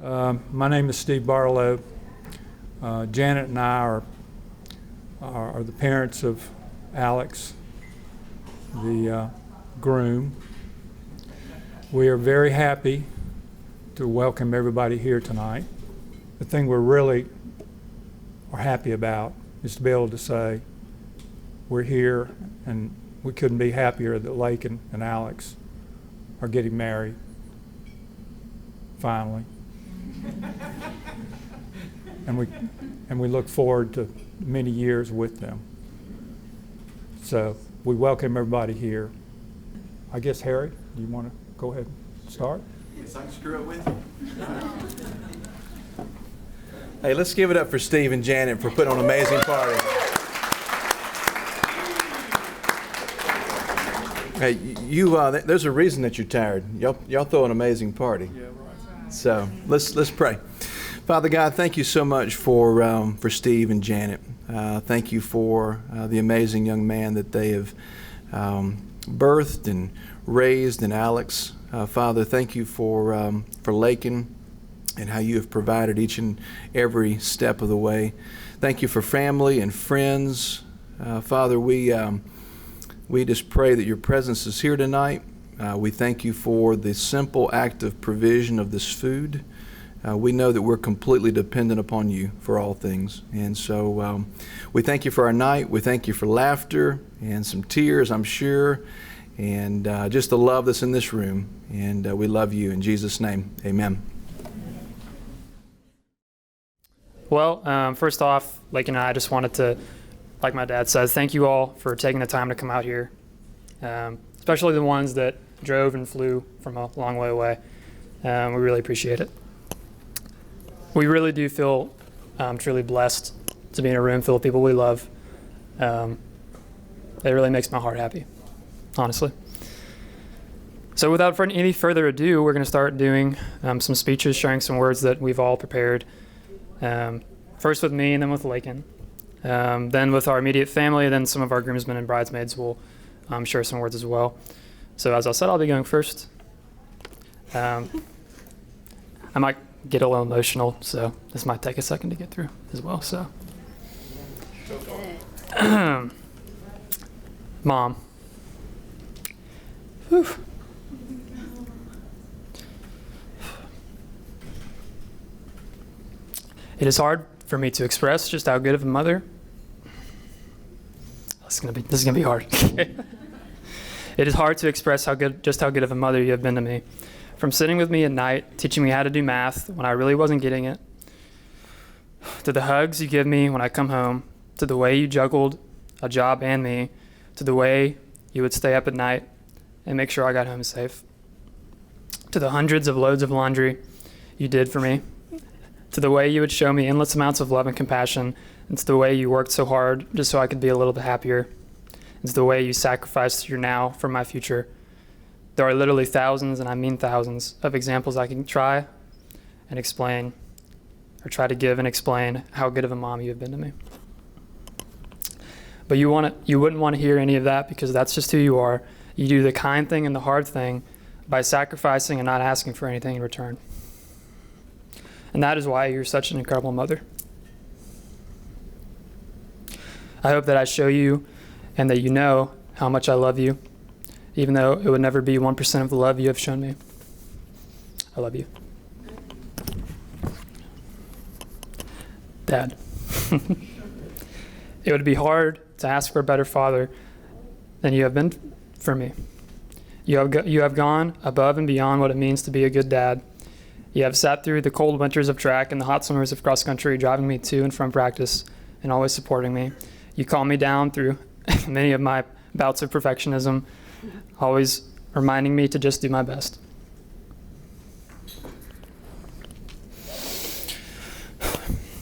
My name is Steve Barlow. Janet and I are the parents of Alex, the groom. We are very happy to welcome everybody here tonight. The thing we're really are happy about is to be able to say we're here, and we couldn't be happier that Laiken and Alex are getting married, finally. And we look forward to many years with them. So we welcome everybody here. I guess, Harry, do you want to go ahead and start? Yes, I can screw it with you. Hey, let's give it up for Steve and Janet for putting on an amazing party. Hey, there's a reason that you're tired. Y'all throw an amazing party. Yeah, right. So let's pray. Father God, thank you so much for Steve and Janet. Thank you for the amazing young man that they have birthed and raised in Alex. Father, thank you for Laiken and how you have provided each and every step of the way. Thank you for family and friends. Father, we just pray that your presence is here tonight. We thank you for the simple act of provision of this food. We know that we're completely dependent upon you for all things. And so we thank you for our night. We thank you for laughter and some tears, I'm sure, and just the love that's in this room. And we love you. In Jesus' name, amen. Well, first off, Laiken and I just wanted to, like my dad says, thank you all for taking the time to come out here, especially the ones that drove and flew from a long way away. We really appreciate it. We really do feel truly blessed to be in a room full of people we love. It really makes my heart happy, honestly. So without any further ado, we're going to start doing some speeches, sharing some words that we've all prepared. First with me, and then with Laiken. Then with our immediate family, then some of our groomsmen and bridesmaids will share some words as well. So as I said, I'll be going first. I might get a little emotional, so this might take a second to get through as well. So, Mom. Whew. It is hard for me to express just how good of a mother. This is gonna be hard. It is hard to express how good of a mother you have been to me. From sitting with me at night, teaching me how to do math when I really wasn't getting it, to the hugs you give me when I come home, to the way you juggled a job and me, to the way you would stay up at night and make sure I got home safe, to the hundreds of loads of laundry you did for me, to the way you would show me endless amounts of love and compassion, and to the way you worked so hard just so I could be a little bit happier, and to the way you sacrificed your now for my future. There are literally thousands, and I mean thousands, of examples I can try and explain, or try to give and explain how good of a mom you have been to me. But you wouldn't want to hear any of that, because that's just who you are. You do the kind thing and the hard thing by sacrificing and not asking for anything in return. And that is why you're such an incredible mother. I hope that I show you and that you know how much I love you, even though it would never be 1% of the love you have shown me. I love you. Dad. It would be hard to ask for a better father than you have been for me. You have gone above and beyond what it means to be a good dad. You have sat through the cold winters of track and the hot summers of cross country, driving me to and from practice and always supporting me. You calm me down through many of my bouts of perfectionism, always reminding me to just do my best.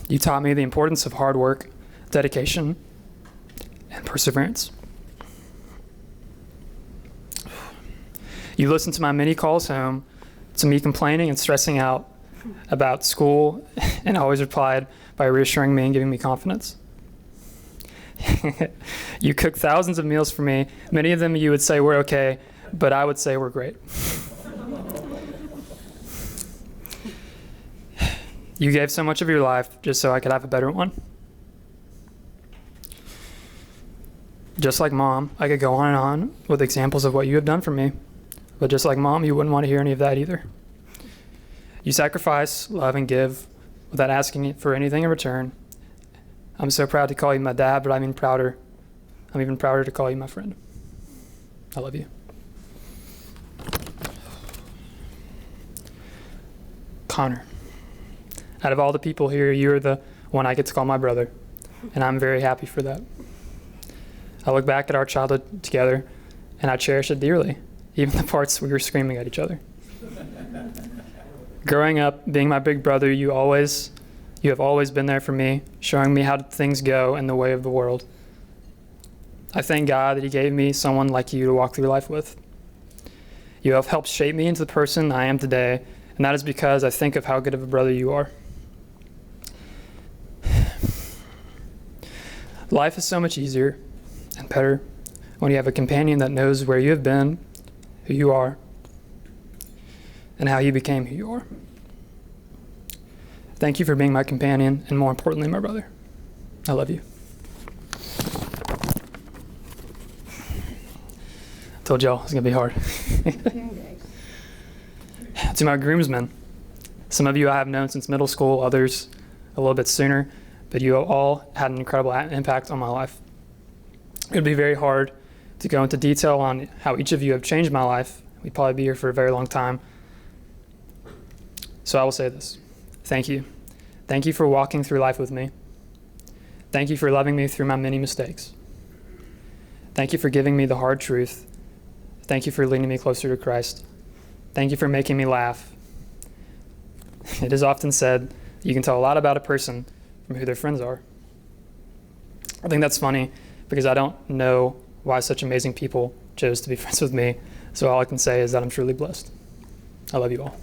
You taught me the importance of hard work, dedication, and perseverance. You listened to my many calls home, to me complaining and stressing out about school, and always replied by reassuring me and giving me confidence. You cooked thousands of meals for me. Many of them you would say were okay, but I would say were great. You gave so much of your life just so I could have a better one. Just like Mom, I could go on and on with examples of what you have done for me. But just like Mom, you wouldn't want to hear any of that either. You sacrifice, love, and give without asking for anything in return. I'm so proud to call you my dad, but I'm even prouder to call you my friend. I love you. Connor, out of all the people here, you're the one I get to call my brother, and I'm very happy for that. I look back at our childhood together, and I cherish it dearly, even the parts we were screaming at each other. Growing up, being my big brother, you have always been there for me, showing me how things go in the way of the world. I thank God that He gave me someone like you to walk through life with. You have helped shape me into the person I am today, and that is because I think of how good of a brother you are. Life is so much easier and better when you have a companion that knows where you have been, who you are, and how you became who you are. Thank you for being my companion, and more importantly, my brother. I love you. I told y'all it's going to be hard. To my groomsmen, some of you I have known since middle school, others a little bit sooner, but you all had an incredible impact on my life. It would be very hard to go into detail on how each of you have changed my life. We'd probably be here for a very long time. So I will say this. Thank you. Thank you for walking through life with me. Thank you for loving me through my many mistakes. Thank you for giving me the hard truth. Thank you for leading me closer to Christ. Thank you for making me laugh. It is often said you can tell a lot about a person from who their friends are. I think that's funny because I don't know why such amazing people chose to be friends with me. So all I can say is that I'm truly blessed. I love you all.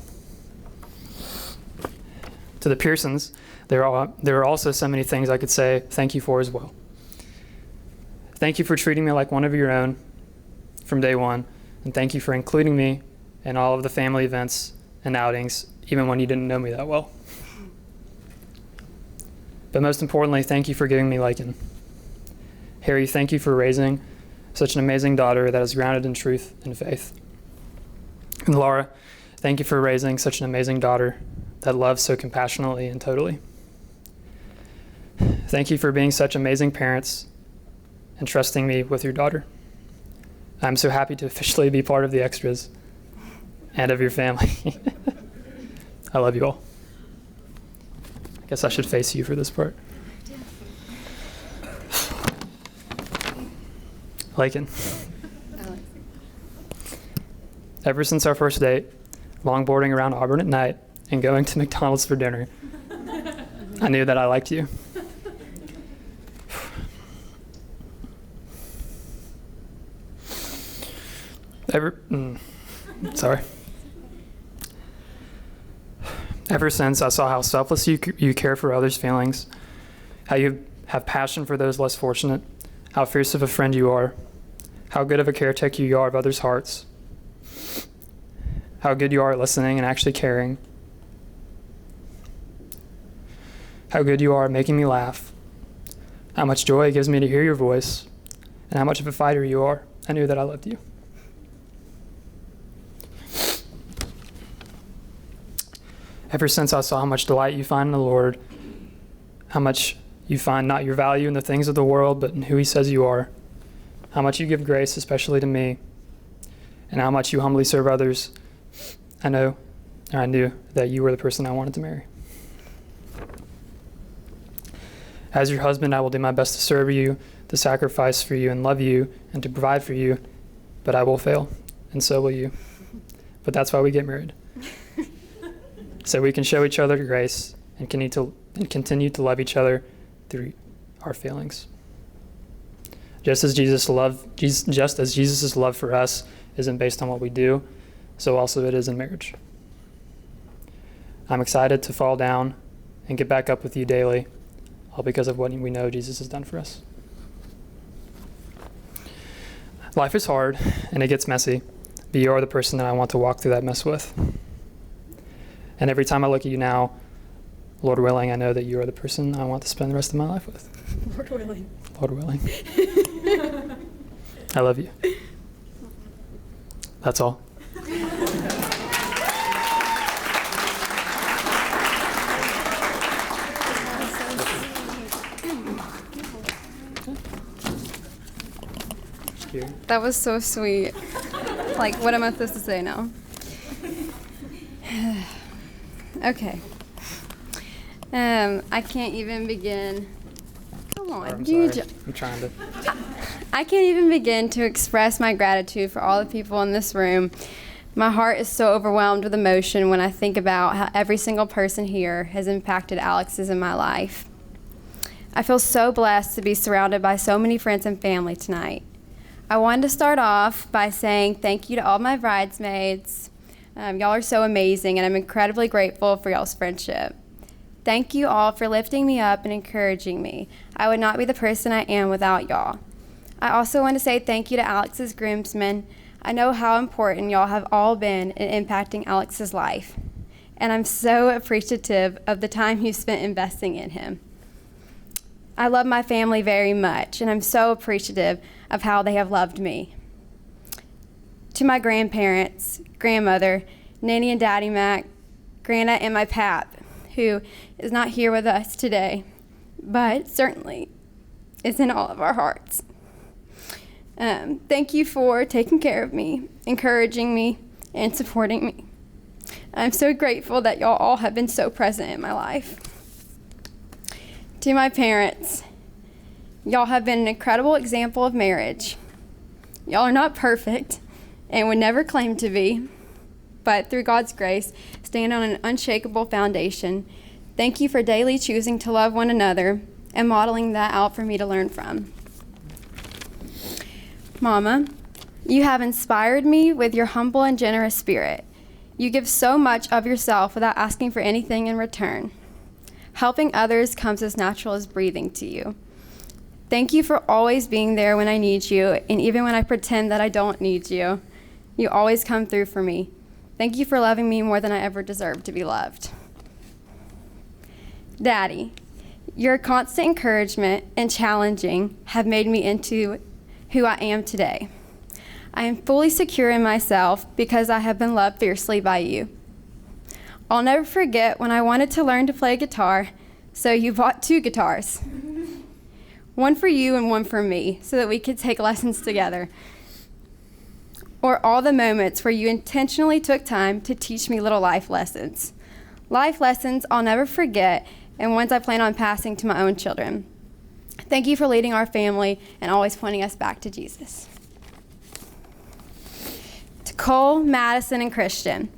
To the Pearsons, there are also so many things I could say thank you for as well. Thank you for treating me like one of your own from day one, and thank you for including me in all of the family events and outings, even when you didn't know me that well. But most importantly, thank you for giving me Laiken. Harry, thank you for raising such an amazing daughter that is grounded in truth and faith. And Laura, thank you for raising such an amazing daughter that loves so compassionately and totally. Thank you for being such amazing parents and trusting me with your daughter. I'm so happy to officially be part of the extras and of your family. I love you all. I guess I should face you for this part. Laiken. Ever since our first date, longboarding around Auburn at night, and going to McDonald's for dinner, I knew that I liked you. Ever since I saw how selfless you care for others' feelings, how you have passion for those less fortunate, how fierce of a friend you are, how good of a caretaker you are of others' hearts, how good you are at listening and actually caring, how good you are at making me laugh, how much joy it gives me to hear your voice, and how much of a fighter you are. I knew that I loved you. Ever since I saw how much delight you find in the Lord, how much you find not your value in the things of the world, but in who He says you are, how much you give grace, especially to me, and how much you humbly serve others, I knew that you were the person I wanted to marry. As your husband, I will do my best to serve you, to sacrifice for you and love you, and to provide for you, but I will fail, and so will you. But that's why we get married. So we can show each other grace and continue to love each other through our failings. Just as Jesus' love for us isn't based on what we do, so also it is in marriage. I'm excited to fall down and get back up with you daily, all because of what we know Jesus has done for us. Life is hard and it gets messy, but you are the person that I want to walk through that mess with. And every time I look at you now, Lord willing, I know that you are the person I want to spend the rest of my life with. Lord willing. Lord willing. I love you. That's all. That was so sweet. Like, what am I supposed to say now? Okay. I can't even begin. Come on. I'm sorry. I'm trying to. I can't even begin to express my gratitude for all the people in this room. My heart is so overwhelmed with emotion when I think about how every single person here has impacted Alex's in my life. I feel so blessed to be surrounded by so many friends and family tonight. I wanted to start off by saying thank you to all my bridesmaids. Y'all are so amazing, and I'm incredibly grateful for y'all's friendship. Thank you all for lifting me up and encouraging me. I would not be the person I am without y'all. I also want to say thank you to Alex's groomsmen. I know how important y'all have all been in impacting Alex's life, and I'm so appreciative of the time you spent investing in him. I love my family very much, and I'm so appreciative of how they have loved me. To my grandparents, grandmother, Nanny and Daddy Mac, Grandma, and my Pap, who is not here with us today, but certainly is in all of our hearts. Thank you for taking care of me, encouraging me, and supporting me. I'm so grateful that y'all all have been so present in my life. To my parents, y'all have been an incredible example of marriage. Y'all are not perfect and would never claim to be, but through God's grace, stand on an unshakable foundation. Thank you for daily choosing to love one another and modeling that out for me to learn from. Mama, you have inspired me with your humble and generous spirit. You give so much of yourself without asking for anything in return. Helping others comes as natural as breathing to you. Thank you for always being there when I need you, and even when I pretend that I don't need you, you always come through for me. Thank you for loving me more than I ever deserved to be loved. Daddy, your constant encouragement and challenging have made me into who I am today. I am fully secure in myself because I have been loved fiercely by you. I'll never forget when I wanted to learn to play guitar, so you bought 2 guitars. One for you and one for me, so that we could take lessons together. Or all the moments where you intentionally took time to teach me little life lessons. Life lessons I'll never forget, and ones I plan on passing to my own children. Thank you for leading our family and always pointing us back to Jesus. To Cole, Madison, and Christian,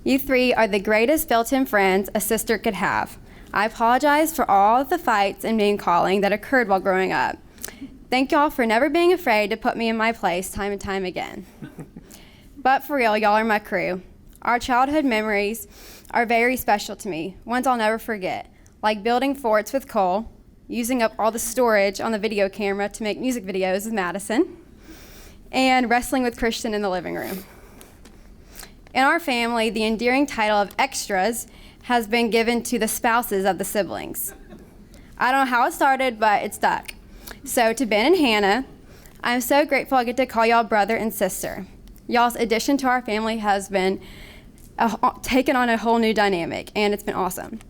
you 3 are the greatest built-in friends a sister could have. I apologize for all of the fights and name-calling that occurred while growing up. Thank y'all for never being afraid to put me in my place time and time again. But for real, y'all are my crew. Our childhood memories are very special to me, ones I'll never forget, like building forts with Cole, using up all the storage on the video camera to make music videos with Madison, and wrestling with Christian in the living room. In our family, the endearing title of extras has been given to the spouses of the siblings. I don't know how it started, but it stuck. So to Ben and Hannah, I'm so grateful I get to call y'all brother and sister. Y'all's addition to our family has been taken on a whole new dynamic, and it's been awesome.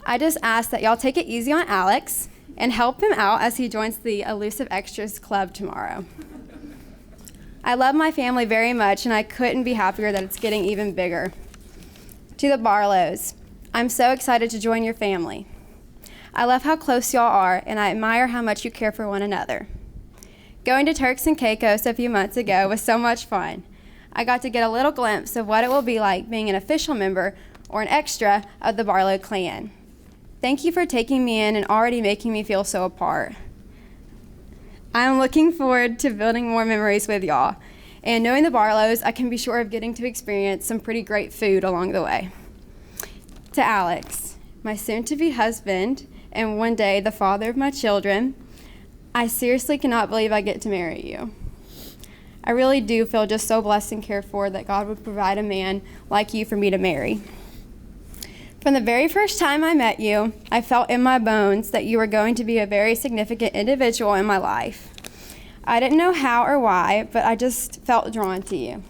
I just ask that y'all take it easy on Alex and help him out as he joins the Elusive Extras Club tomorrow. I love my family very much, and I couldn't be happier that it's getting even bigger. To the Barlows, I'm so excited to join your family. I love how close y'all are, and I admire how much you care for one another. Going to Turks and Caicos a few months ago was so much fun. I got to get a little glimpse of what it will be like being an official member or an extra of the Barlow clan. Thank you for taking me in and already making me feel so a part. I am looking forward to building more memories with y'all. And knowing the Barlows, I can be sure of getting to experience some pretty great food along the way. To Alex, my soon-to-be husband, and one day the father of my children, I seriously cannot believe I get to marry you. I really do feel just so blessed and cared for that God would provide a man like you for me to marry. From the very first time I met you, I felt in my bones that you were going to be a very significant individual in my life. I didn't know how or why, but I just felt drawn to you.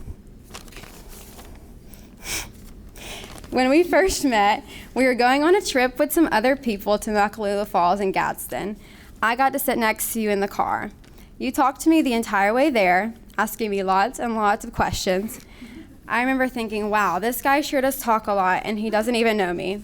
When we first met, we were going on a trip with some other people to Makalula Falls in Gadsden. I got to sit next to you in the car. You talked to me the entire way there, asking me lots and lots of questions. I remember thinking, wow, this guy sure does talk a lot, and he doesn't even know me.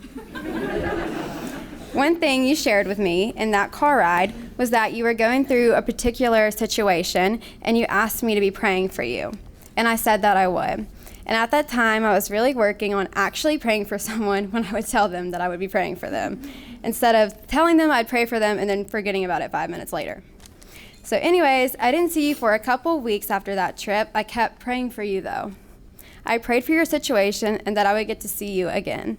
One thing you shared with me in that car ride was that you were going through a particular situation, and you asked me to be praying for you. And I said that I would. And at that time, I was really working on actually praying for someone when I would tell them that I would be praying for them, instead of telling them I'd pray for them and then forgetting about it 5 minutes later. So anyways, I didn't see you for a couple weeks after that trip. I kept praying for you, though. I prayed for your situation and that I would get to see you again.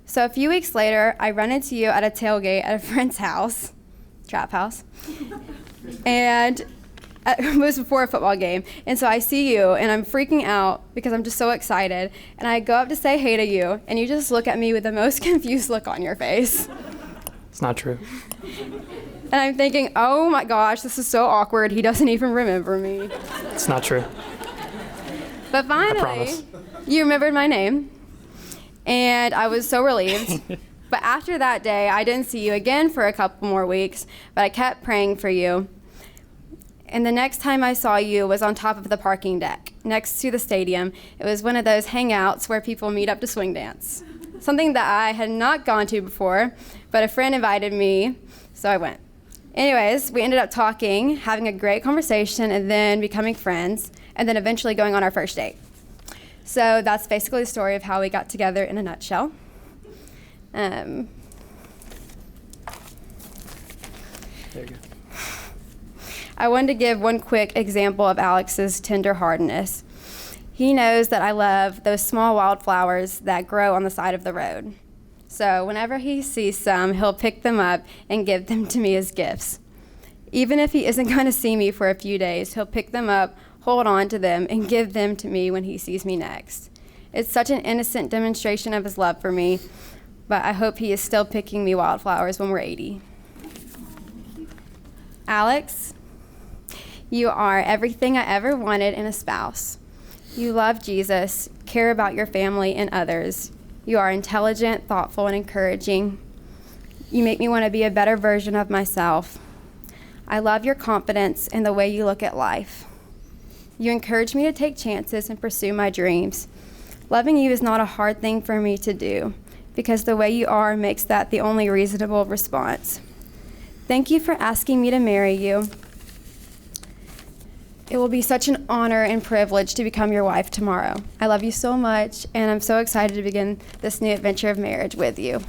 So a few weeks later, I run into you at a tailgate at a friend's house, trap house, and it was before a football game. And so I see you, and I'm freaking out because I'm just so excited. And I go up to say hey to you, and you just look at me with the most confused look on your face. It's not true. And I'm thinking, oh my gosh, this is so awkward. He doesn't even remember me. It's not true. But finally, promise. you remembered my name, and I was so relieved. But after that day, I didn't see you again for a couple more weeks, but I kept praying for you. And the next time I saw you was on top of the parking deck, next to the stadium. It was one of those hangouts where people meet up to swing dance, something that I had not gone to before, but a friend invited me, so I went. Anyways, we ended up talking, having a great conversation, and then becoming friends, and then eventually going on our first date. So that's basically the story of how we got together in a nutshell. There you go. I wanted to give one quick example of Alex's tenderheartedness. He knows that I love those small wildflowers that grow on the side of the road. So whenever he sees some, he'll pick them up and give them to me as gifts. Even if he isn't going to see me for a few days, he'll pick them up, hold on to them, and give them to me when he sees me next. It's such an innocent demonstration of his love for me, but I hope he is still picking me wildflowers when we're 80. Alex, you are everything I ever wanted in a spouse. You love Jesus, care about your family and others. You are intelligent, thoughtful, and encouraging. You make me want to be a better version of myself. I love your confidence and the way you look at life. You encourage me to take chances and pursue my dreams. Loving you is not a hard thing for me to do, because the way you are makes that the only reasonable response. Thank you for asking me to marry you. It will be such an honor and privilege to become your wife tomorrow. I love you so much, and I'm so excited to begin this new adventure of marriage with you.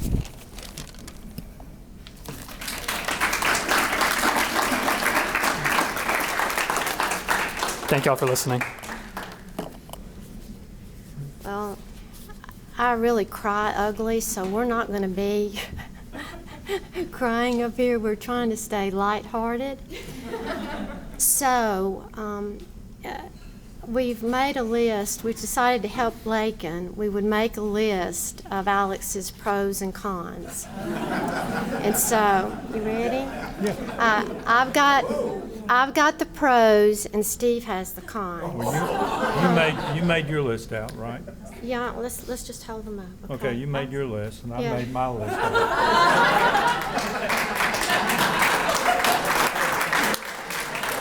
Thank y'all for listening. Well, I really cry ugly, so we're not going to be crying up here. We're trying to stay lighthearted. So we've made a list. We've decided to help Laiken. We would make a list of Alex's pros and cons. And so, you ready? Yeah. I've got the pros, and Steve has the cons. Well, you made your list out, right? Yeah, let's just hold them up. Okay, you made your list, and I Yeah. made my list out.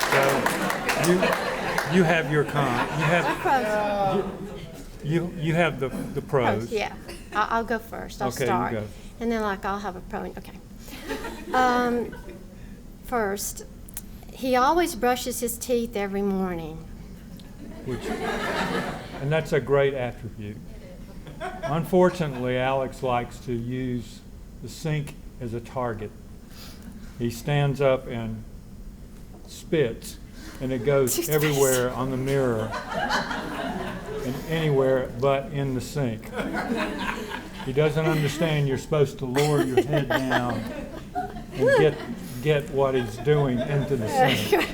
So you have your Pros. you have the pros. Yeah, I'll go first. I'll Okay, you start. go. And then I'll have a pro. Okay. First, he always brushes his teeth every morning. And that's a great attribute. Unfortunately, Alex likes to use the sink as a target. He stands up and spits, and it goes everywhere on the mirror and anywhere but in the sink. He doesn't understand you're supposed to lower your head down and get what he's doing into the sink.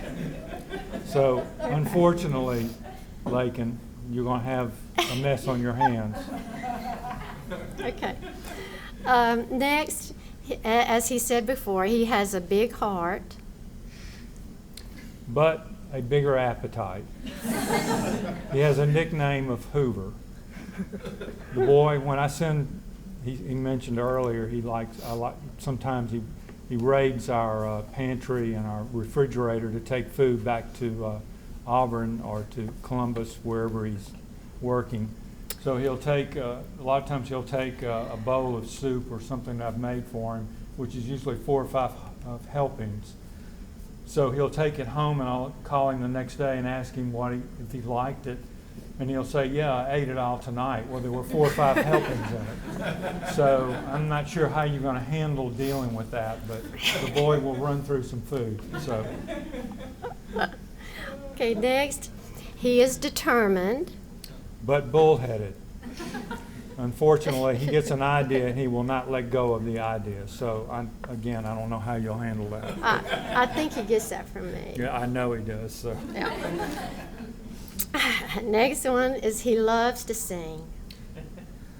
So, unfortunately, Laiken, you're going to have a mess on your hands. Okay. Next, as he said before, he has a big heart. But a bigger appetite. He has a nickname of Hoover. The boy, when I send, he mentioned earlier, sometimes he raids our pantry and our refrigerator to take food back to Auburn or to Columbus, wherever he's working. So he'll take, a lot of times he'll take a bowl of soup or something I've made for him, which is usually 4 or 5 helpings. So he'll take it home, and I'll call him the next day and ask him if he liked it. And he'll say, yeah, I ate it all tonight. Well, there were 4 or 5 helpings in it. So I'm not sure how you're going to handle dealing with that, but the boy will run through some food. So. Okay, next, he is determined. But bullheaded. Unfortunately, he gets an idea and he will not let go of the idea. So, I don't know how you'll handle that. I think he gets that from me. Yeah, I know he does. So. Yeah. Next one is he loves to sing.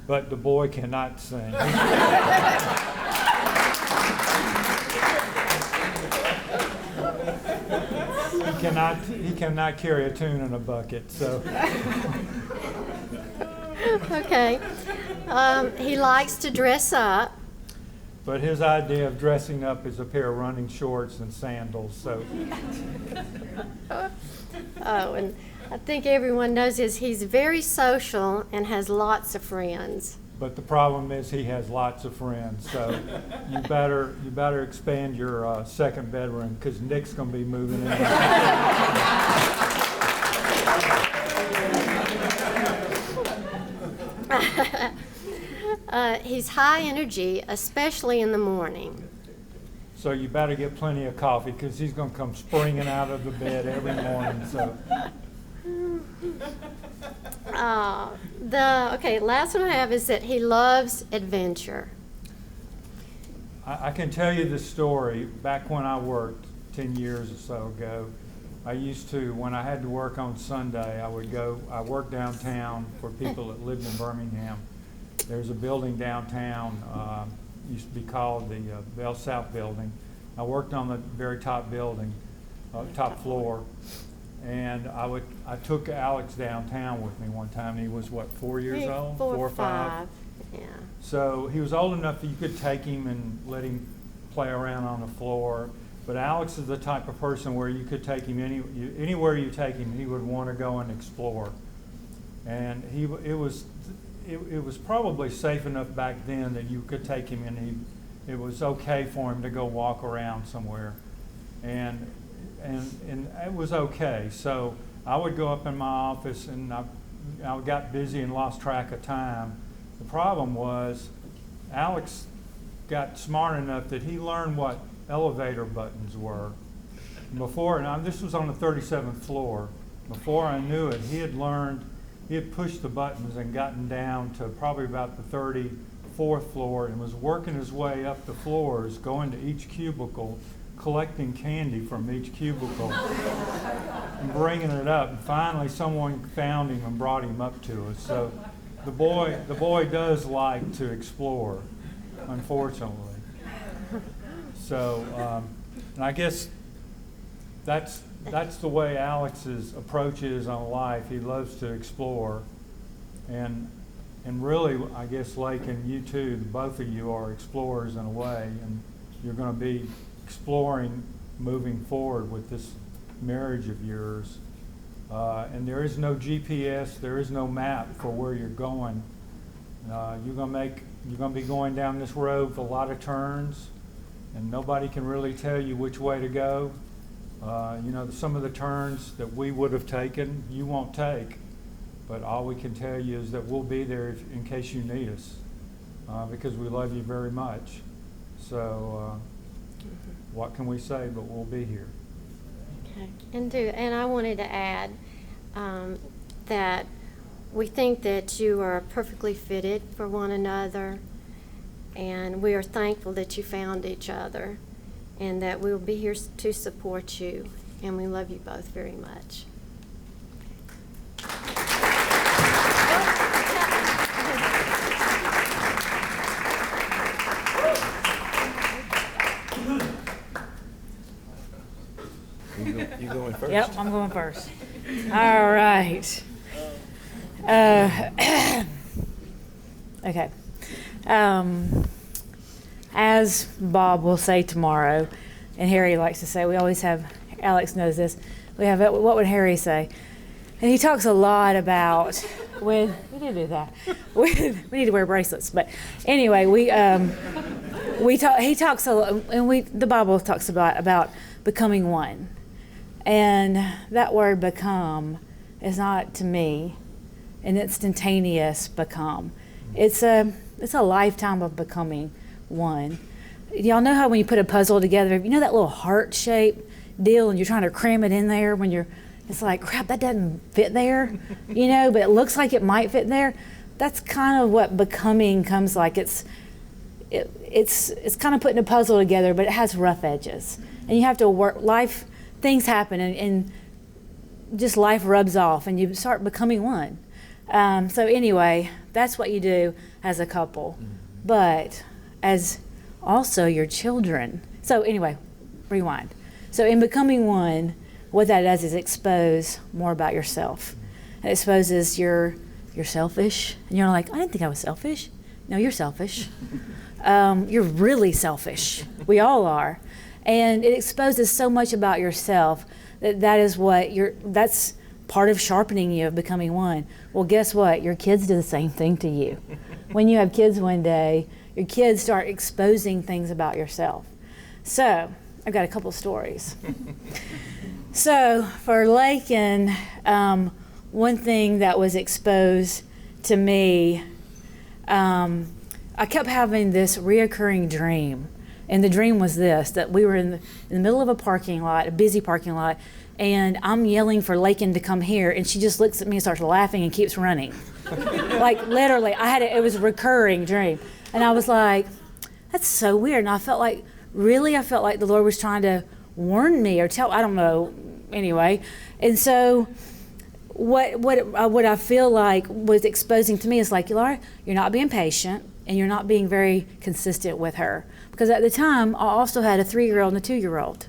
But the boy cannot sing. He cannot carry a tune in a bucket. So. Okay. He likes to dress up. But his idea of dressing up is a pair of running shorts and sandals. So. Oh, and I think everyone knows this. He's very social and has lots of friends. But the problem is he has lots of friends. So you better expand your second bedroom, because Nick's going to be moving in. He's high energy, especially in the morning. So you better get plenty of coffee, because he's going to come springing out of the bed every morning. So. Last one I have is that he loves adventure. I can tell you the story. Back when I worked 10 years or so ago, I used to, when I had to work on Sunday, I worked downtown for people that lived in Birmingham. There's a building downtown, used to be called the Bell South Building. I worked on the very top building, top floor. And I took Alex downtown with me one time. He was, 4 years old? 4 or 5. Yeah. So he was old enough that you could take him and let him play around on the floor. But Alex is the type of person where you could take him anywhere you take him, he would want to go and explore. And it was probably safe enough back then that you could take him and it was okay for him to go walk around somewhere. And it was okay. So I would go up in my office, and I got busy and lost track of time. The problem was Alex got smart enough that he learned what elevator buttons were. This was on the 37th floor. Before I knew it, he had pushed the buttons and gotten down to probably about the 34th floor and was working his way up the floors, going to each cubicle, collecting candy from each cubicle and bringing it up. And finally someone found him and brought him up to us. So the boy does like to explore, unfortunately. So and I guess that's the way Alex's approach is on life. He loves to explore. And really, I guess, Laiken, you too, both of you are explorers in a way, and you're going to be exploring moving forward with this marriage of yours. And there is no GPS, there is no map for where you're going. You're going to be going down this road with a lot of turns, and nobody can really tell you which way to go. Some of the turns that we would have taken, you won't take. But all we can tell you is that we'll be there in case you need us, because we love you very much. So what can we say, but we'll be here. Okay. And I wanted to add that we think that you are perfectly fitted for one another, and we are thankful that you found each other, and that we'll be here to support you, and we love you both very much. You going first? Yep, I'm going first. All right. Okay. As Bob will say tomorrow, and Harry likes to say, we always have, Alex knows this, we have, what would Harry say? And he talks a lot about when, we did do that, we need to wear bracelets, but anyway, he talks a lot, and the Bible talks about becoming one. And that word become is not, to me, an instantaneous become. It's a lifetime of becoming one. Y'all know how when you put a puzzle together, you know that little heart shape deal and you're trying to cram it in there it's like, crap, that doesn't fit there, but it looks like it might fit there. That's kind of what becoming comes like. It's kind of putting a puzzle together, but it has rough edges. And you have to work, things happen and just life rubs off and you start becoming one. So anyway, that's what you do as a couple, but as also your children. So anyway, rewind. So in becoming one, what that does is expose more about yourself. It exposes you're selfish, and you're like, I didn't think I was selfish. No, you're selfish. You're really selfish. We all are. And it exposes so much about yourself that's part of sharpening you, of becoming one. Well, guess what? Your kids do the same thing to you. When you have kids one day, your kids start exposing things about yourself. So, I've got a couple stories. So, for Laiken, one thing that was exposed to me, I kept having this reoccurring dream. And the dream was this, that we were in the middle of a parking lot, a busy parking lot, and I'm yelling for Laiken to come here, and she just looks at me and starts laughing and keeps running. Like, literally, it was a recurring dream. And I was like, that's so weird. And I felt like the Lord was trying to warn me or I don't know, anyway. And so what I feel like was exposing to me is like, Laura, you're not being patient and you're not being very consistent with her. Because at the time, I also had a 3-year-old and a 2-year-old.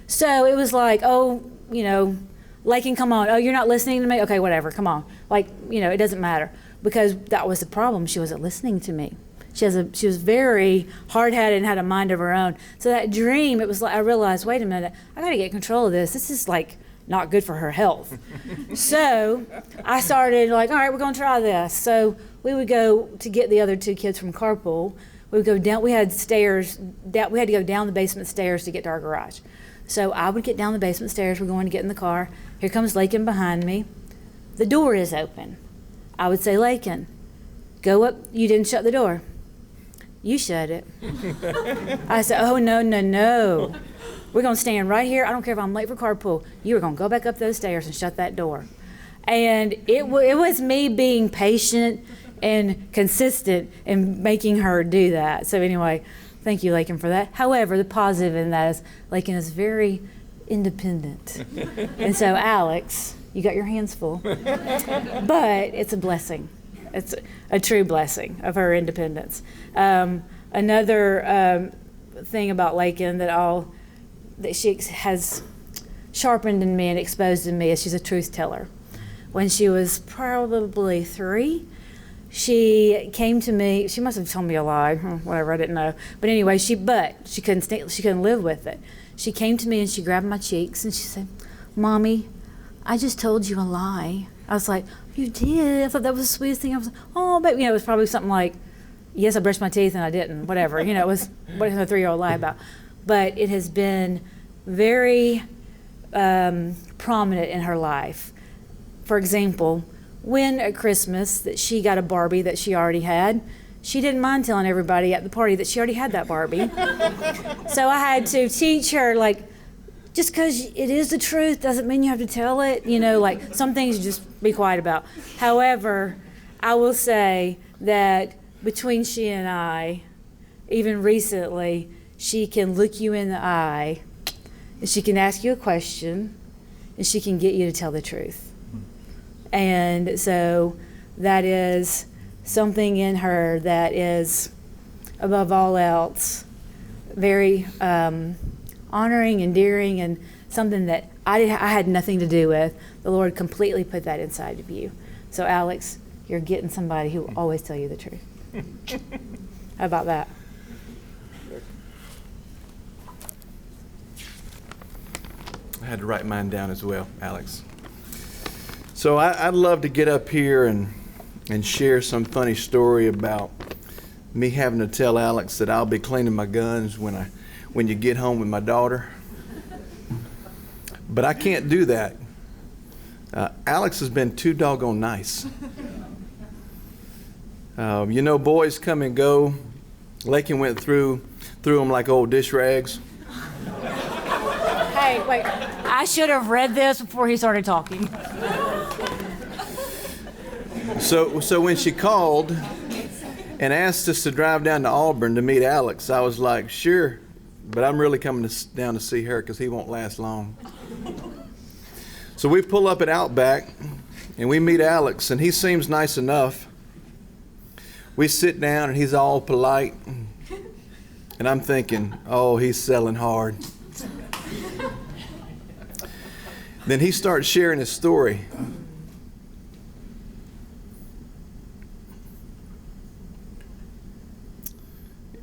So it was like, Laiken, come on. Oh, you're not listening to me? Okay, whatever, come on. It doesn't matter. Because that was the problem. She wasn't listening to me. She was very hard-headed and had a mind of her own. So that dream, it was like I realized, wait a minute, I got to get control of this. This is not good for her health. So I started all right, we're going to try this. So we would go to get the other 2 kids from carpool. We would go down. We had stairs. We had to go down the basement stairs to get to our garage. So I would get down the basement stairs. We're going to get in the car. Here comes Laiken behind me. The door is open. I would say, Laiken, go up. You didn't shut the door. You shut it. I said, oh, no. We're going to stand right here. I don't care if I'm late for carpool. You are going to go back up those stairs and shut that door. And it was me being patient and consistent in making her do that. So anyway, thank you, Laiken, for that. However, the positive in that is Laiken is very independent. And so, Alex, you got your hands full. But it's a blessing. It's a true blessing of her independence. Another thing about Laiken that she has sharpened in me and exposed in me is she's a truth teller. When she was probably 3, she came to me. She must have told me a lie, whatever, I didn't know. But anyway, she couldn't live with it. She came to me and she grabbed my cheeks and she said, Mommy, I just told you a lie. I was like, you did? I thought that was the sweetest thing. I was like, oh, baby. It was probably something like, yes, I brushed my teeth and I didn't, whatever. It was what is a 3-year-old lie about. But it has been very prominent in her life. For example, when at Christmas that she got a Barbie that she already had, she didn't mind telling everybody at the party that she already had that Barbie. So I had to teach her, just because it is the truth doesn't mean you have to tell it. Some things you just be quiet about. However, I will say that between she and I, even recently, she can look you in the eye, and she can ask you a question, and she can get you to tell the truth. And so that is something in her that is, above all else, very honoring, endearing, and something that I had nothing to do with. The Lord completely put that inside of you. So Alex, you're getting somebody who will always tell you the truth. How about that? I had to write mine down as well, Alex. So I'd love to get up here and share some funny story about me having to tell Alex that I'll be cleaning my guns when you get home with my daughter. But I can't do that. Alex has been too doggone nice. Boys come and go. Laiken went through them like old dish rags. Hey, wait. I should have read this before he started talking. So when she called and asked us to drive down to Auburn to meet Alex, I was like, sure, but I'm really coming down to see her because he won't last long. So we pull up at Outback and we meet Alex, and he seems nice enough. We sit down and he's all polite, and I'm thinking, oh, he's selling hard. Then he starts sharing his story.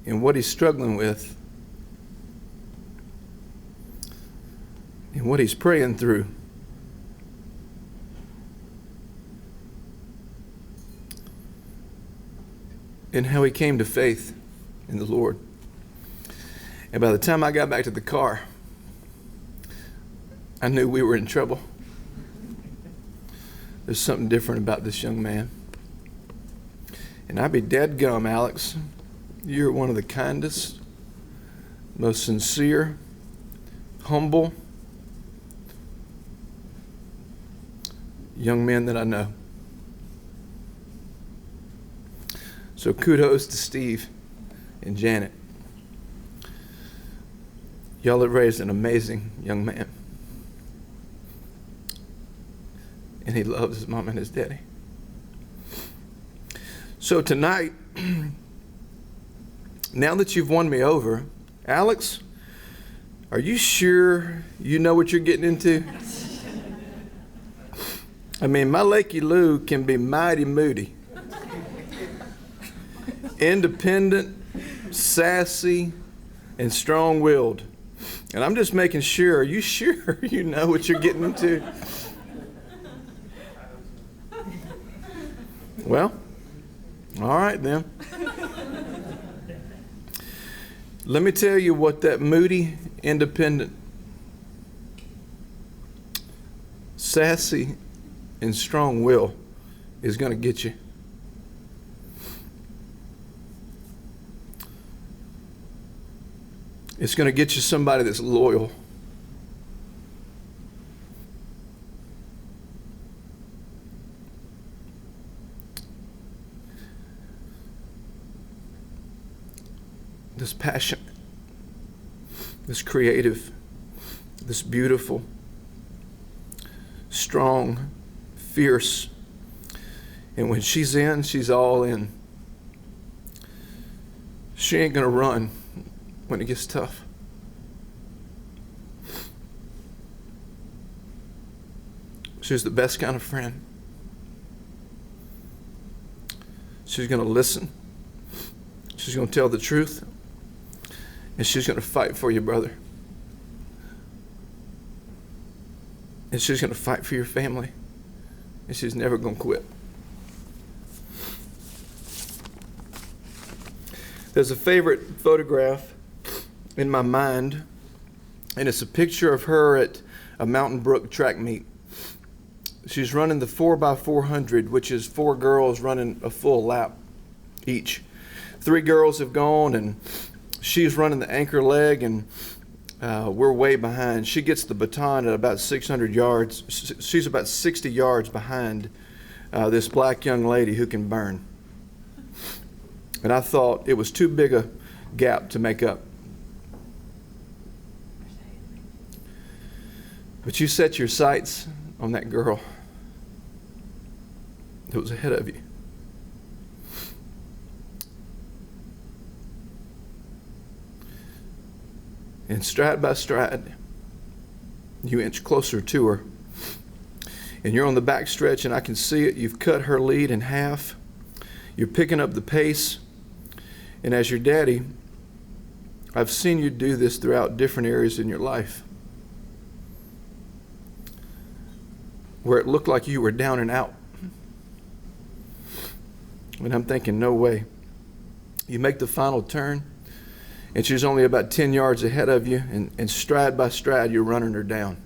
And what he's struggling with, and what he's praying through. And how he came to faith in the Lord. And by the time I got back to the car, I knew we were in trouble. There's something different about this young man. And I'd be dead gum, Alex. You're one of the kindest, most sincere, humble young men that I know. So kudos to Steve and Janet. Y'all have raised an amazing young man. And he loves his mom and his daddy. So tonight, now that you've won me over, Alex, are you sure you know what you're getting into? I mean, my Lakey Lou can be mighty moody. Independent, sassy, and strong-willed. And I'm just making sure, are you sure you know what you're getting into? Well, all right then. Let me tell you what that moody, independent, sassy, and strong will is going to get you. It's going to get you somebody that's loyal. This passionate, this creative, this beautiful, strong, fierce. And when she's in, she's all in. She ain't going to run when it gets tough. She's the best kind of friend. She's going to listen. She's going to tell the truth. And she's going to fight for you, brother. And she's going to fight for your family. And she's never going to quit. There's a favorite photograph in my mind, and it's a picture of her at a Mountain Brook track meet. She's running the 4x400, which is 4 girls running a full lap each. 3 girls have gone, and she's running the anchor leg, and we're way behind. She gets the baton at about 600 yards. She's about 60 yards behind this black young lady who can burn. And I thought it was too big a gap to make up. But you set your sights on that girl that was ahead of you. And stride by stride, You inch closer to her. And you're on the back stretch, and I can see it. You've cut her lead in half. You're picking up the pace. And as your daddy, I've seen you do this throughout different areas in your life, where it looked like you were down and out. And I'm thinking, no way. You make the final turn, and she's only about 10 yards ahead of you, and stride by stride, you're running her down.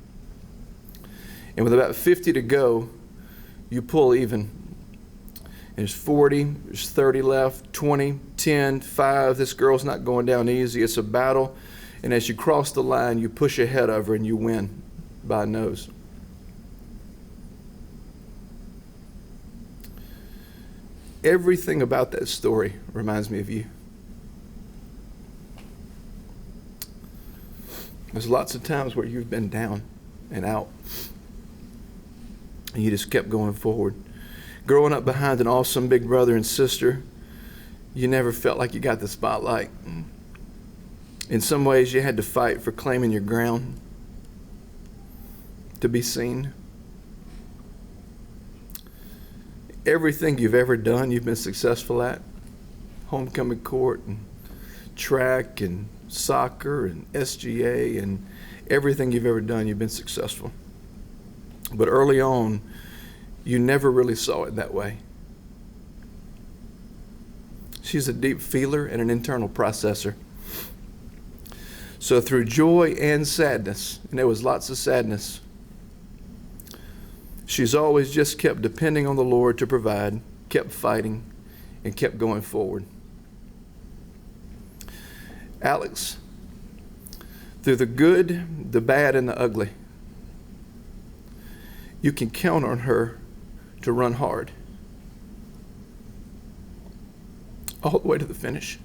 And with about 50 to go, you pull even. There's 40, there's 30 left, 20, 10, 5. This girl's not going down easy. It's a battle. And as you cross the line, you push ahead of her and you win by a nose. Everything about that story reminds me of you. There's lots of times where you've been down and out, and you just kept going forward. Growing up behind an awesome big brother and sister, you never felt like you got the spotlight. In some ways, you had to fight for claiming your ground, to be seen. Everything you've ever done, you've been successful at. Homecoming court and track and soccer and SGA and everything you've ever done, you've been successful. But early on, you never really saw it that way. She's a deep feeler and an internal processor. So through joy and sadness, and there was lots of sadness, she's always just kept depending on the Lord to provide, kept fighting, and kept going forward. Alex, through the good, the bad, and the ugly, you can count on her to run hard all the way to the finish.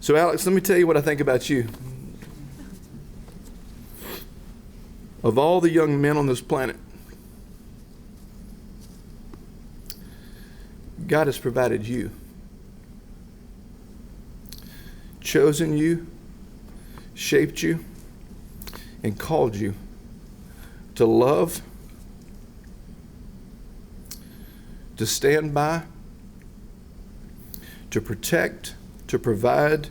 So Alex, let me tell you what I think about you. Of all the young men on this planet, God has provided you, chosen you, shaped you, and called you to love, to stand by, to protect, to provide,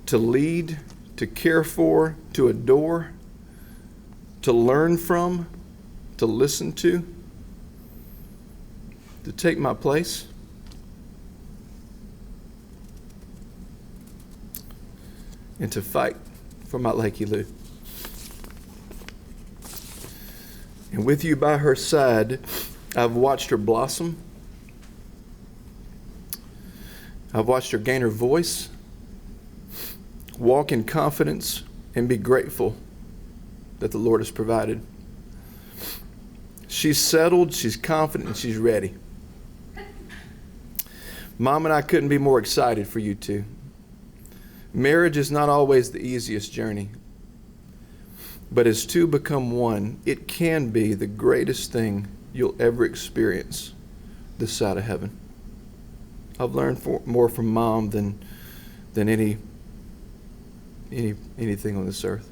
to lead, to care for, to adore, to learn from, to listen to take my place. And to fight for my Lakey Lou. And with you by her side, I've watched her blossom. I've watched her gain her voice, walk in confidence, and be grateful that the Lord has provided. She's settled, she's confident, and she's ready. Mom and I couldn't be more excited for you two. Marriage is not always the easiest journey, but as two become one, it can be the greatest thing you'll ever experience this side of heaven. I've learned more from Mom than anything on this earth.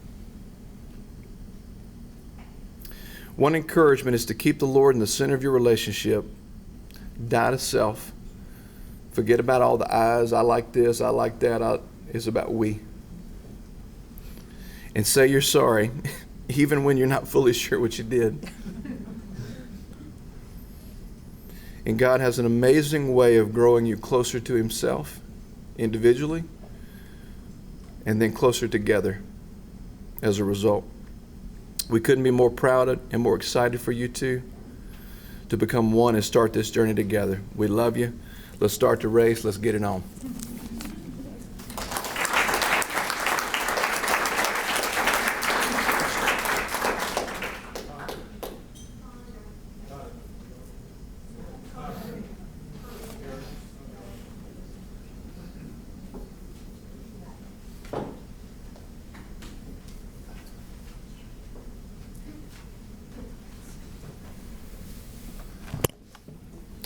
One encouragement is to keep the Lord in the center of your relationship. Die to self. Forget about all the I's. I like this, I like that. It's about we. And say you're sorry, even when you're not fully sure what you did. And God has an amazing way of growing you closer to Himself, individually, and then closer together as a result. We couldn't be more proud and more excited for you two to become one and start this journey together. We love you. Let's start the race. Let's get it on.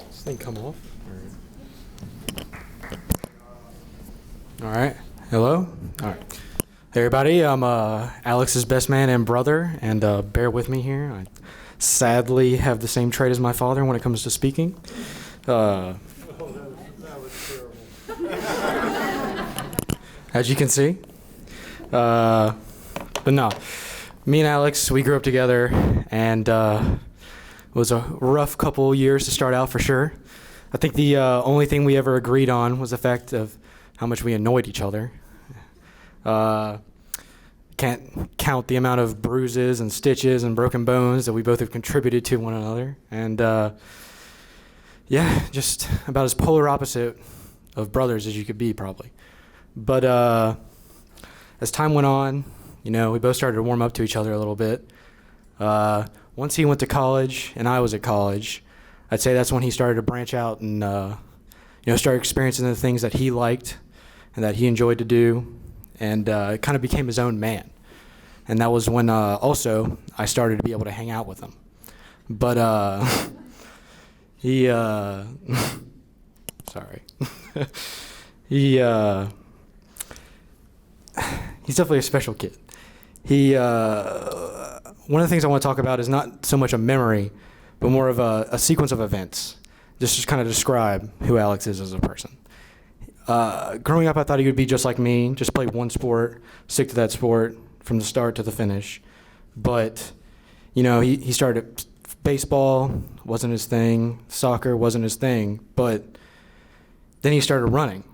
This thing come off? All right. Hello? All right. Hey everybody, I'm Alex's best man and brother, and bear with me here. I sadly have the same trait as my father when it comes to speaking. As you can see. But no, me and Alex, we grew up together, and it was a rough couple years to start out for sure. I think the only thing we ever agreed on was the fact of how much we annoyed each other. Can't count the amount of bruises and stitches and broken bones that we both have contributed to one another. And yeah, just about as polar opposite of brothers as you could be, probably. But as time went on, you know, we both started to warm up to each other a little bit. Once he went to college and I was at college, I'd say that's when he started to branch out and start experiencing the things that he liked and that he enjoyed to do, and it kind of became his own man. And that was when also I started to be able to hang out with him. But he sorry. He's definitely a special kid. One of the things I want to talk about is not so much a memory, but more of a sequence of events, just to kind of describe who Alex is as a person. Growing up, I thought he would be just like me, just play one sport, stick to that sport from the start to the finish. But, you know, he started baseball, wasn't his thing, soccer wasn't his thing, but then he started running.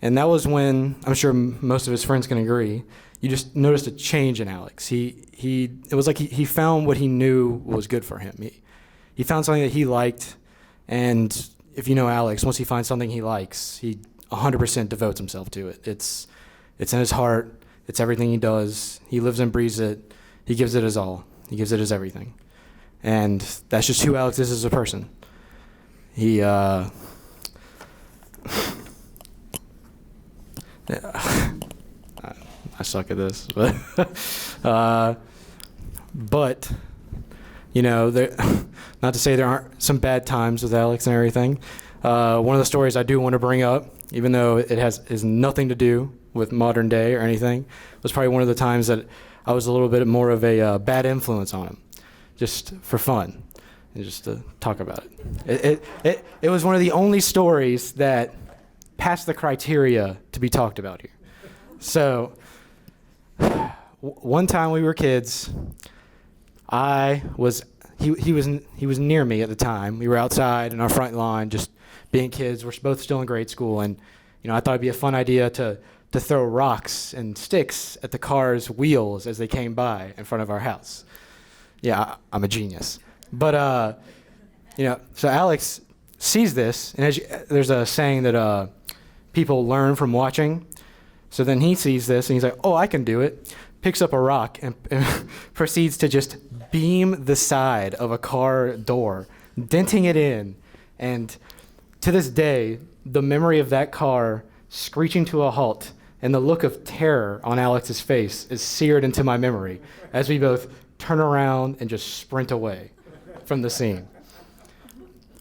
And that was when, I'm sure most of his friends can agree, you just noticed a change in Alex. It was like he found what he knew was good for him. He found something that he liked, and if you know Alex, once he finds something he likes, he 100% devotes himself to it. It's in his heart. It's everything he does. He lives and breathes it. He gives it his all. He gives it his everything. And that's just who Alex is as a person. I suck at this, but you know, not to say there aren't some bad times with Alex and everything. One of the stories I do want to bring up, even though it is nothing to do with modern day or anything, was probably one of the times that I was a little bit more of a bad influence on him, just for fun, and just to talk about it. It was one of the only stories that passed the criteria to be talked about here. So, one time we were kids, he was near me at the time. We were outside in our front lawn, just being kids. We're both still in grade school, and you know, I thought it'd be a fun idea to throw rocks and sticks at the car's wheels as they came by in front of our house. Yeah, I'm a genius. But so Alex sees this, and there's a saying that people learn from watching. So then he sees this, and he's like, "Oh, I can do it." Picks up a rock and proceeds to just beam the side of a car door, denting it in. And to this day, the memory of that car screeching to a halt and the look of terror on Alex's face is seared into my memory as we both turn around and just sprint away from the scene.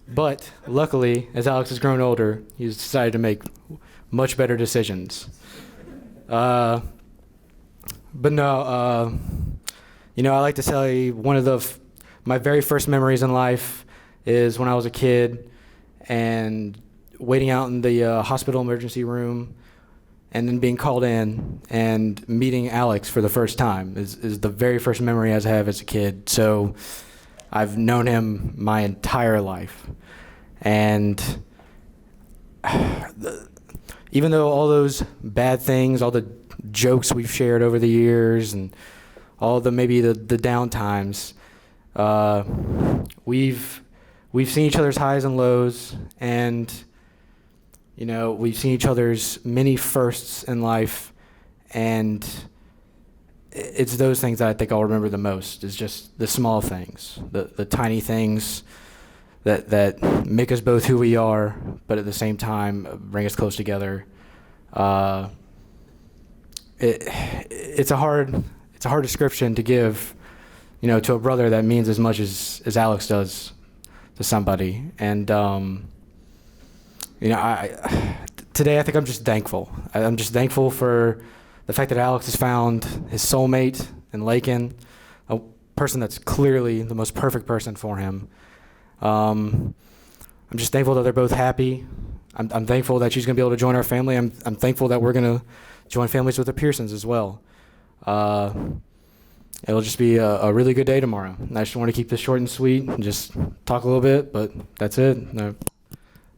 But luckily, as Alex has grown older, he's decided to make much better decisions. But no, I like to tell you one of my very first memories in life is when I was a kid and waiting out in the hospital emergency room and then being called in and meeting Alex for the first time is the very first memory I have as a kid. So I've known him my entire life. And even though all those bad things, all the jokes we've shared over the years and all the down times, we've seen each other's highs and lows, and you know, we've seen each other's many firsts in life, and it's those things that I think I'll remember the most, is just the small things, the tiny things that make us both who we are, but at the same time bring us close together. It's a hard description to give, you know, to a brother that means as much as Alex does to somebody. And today I think I'm just thankful. I'm just thankful for the fact that Alex has found his soulmate in Laiken, a person that's clearly the most perfect person for him. I'm just thankful that they're both happy. I'm thankful that she's going to be able to join our family. I'm thankful that we're going to join families with the Pearsons as well. It'll just be a really good day tomorrow. And I just want to keep this short and sweet and just talk a little bit, but that's it. No,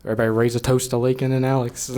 everybody raise a toast to Laiken and Alex.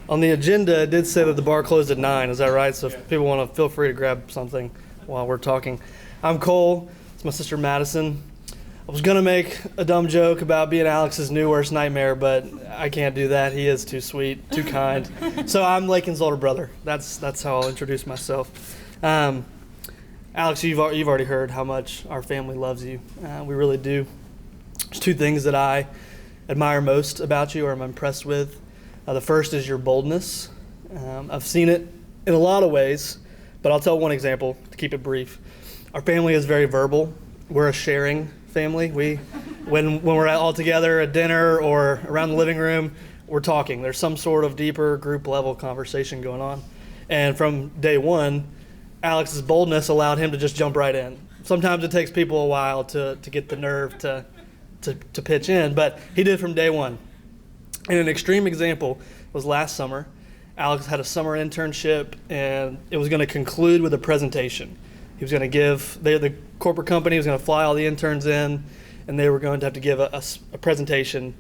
On the agenda, it did say that the bar closed at 9. Is that right? So if people want to, feel free to grab something while we're talking. I'm Cole. It's my sister Madison. I was going to make a dumb joke about being Alex's new worst nightmare, but I can't do that. He is too sweet, too kind. So I'm Laiken's older brother. That's how I'll introduce myself. Alex, you've already heard how much our family loves you. We really do. There's two things that I admire most about you or I'm impressed with. The first is your boldness. I've seen it in a lot of ways, but I'll tell one example to keep it brief. Our family is very verbal. We're a sharing family. When we're all together at dinner or around the living room, we're talking. There's some sort of deeper group level conversation going on. And from day one, Alex's boldness allowed him to just jump right in. Sometimes it takes people a while to get the nerve to pitch in, but he did from day one. And an extreme example was last summer. Alex had a summer internship, and it was going to conclude with a presentation. He was going to give, the corporate company was going to fly all the interns in, and they were going to have to give a presentation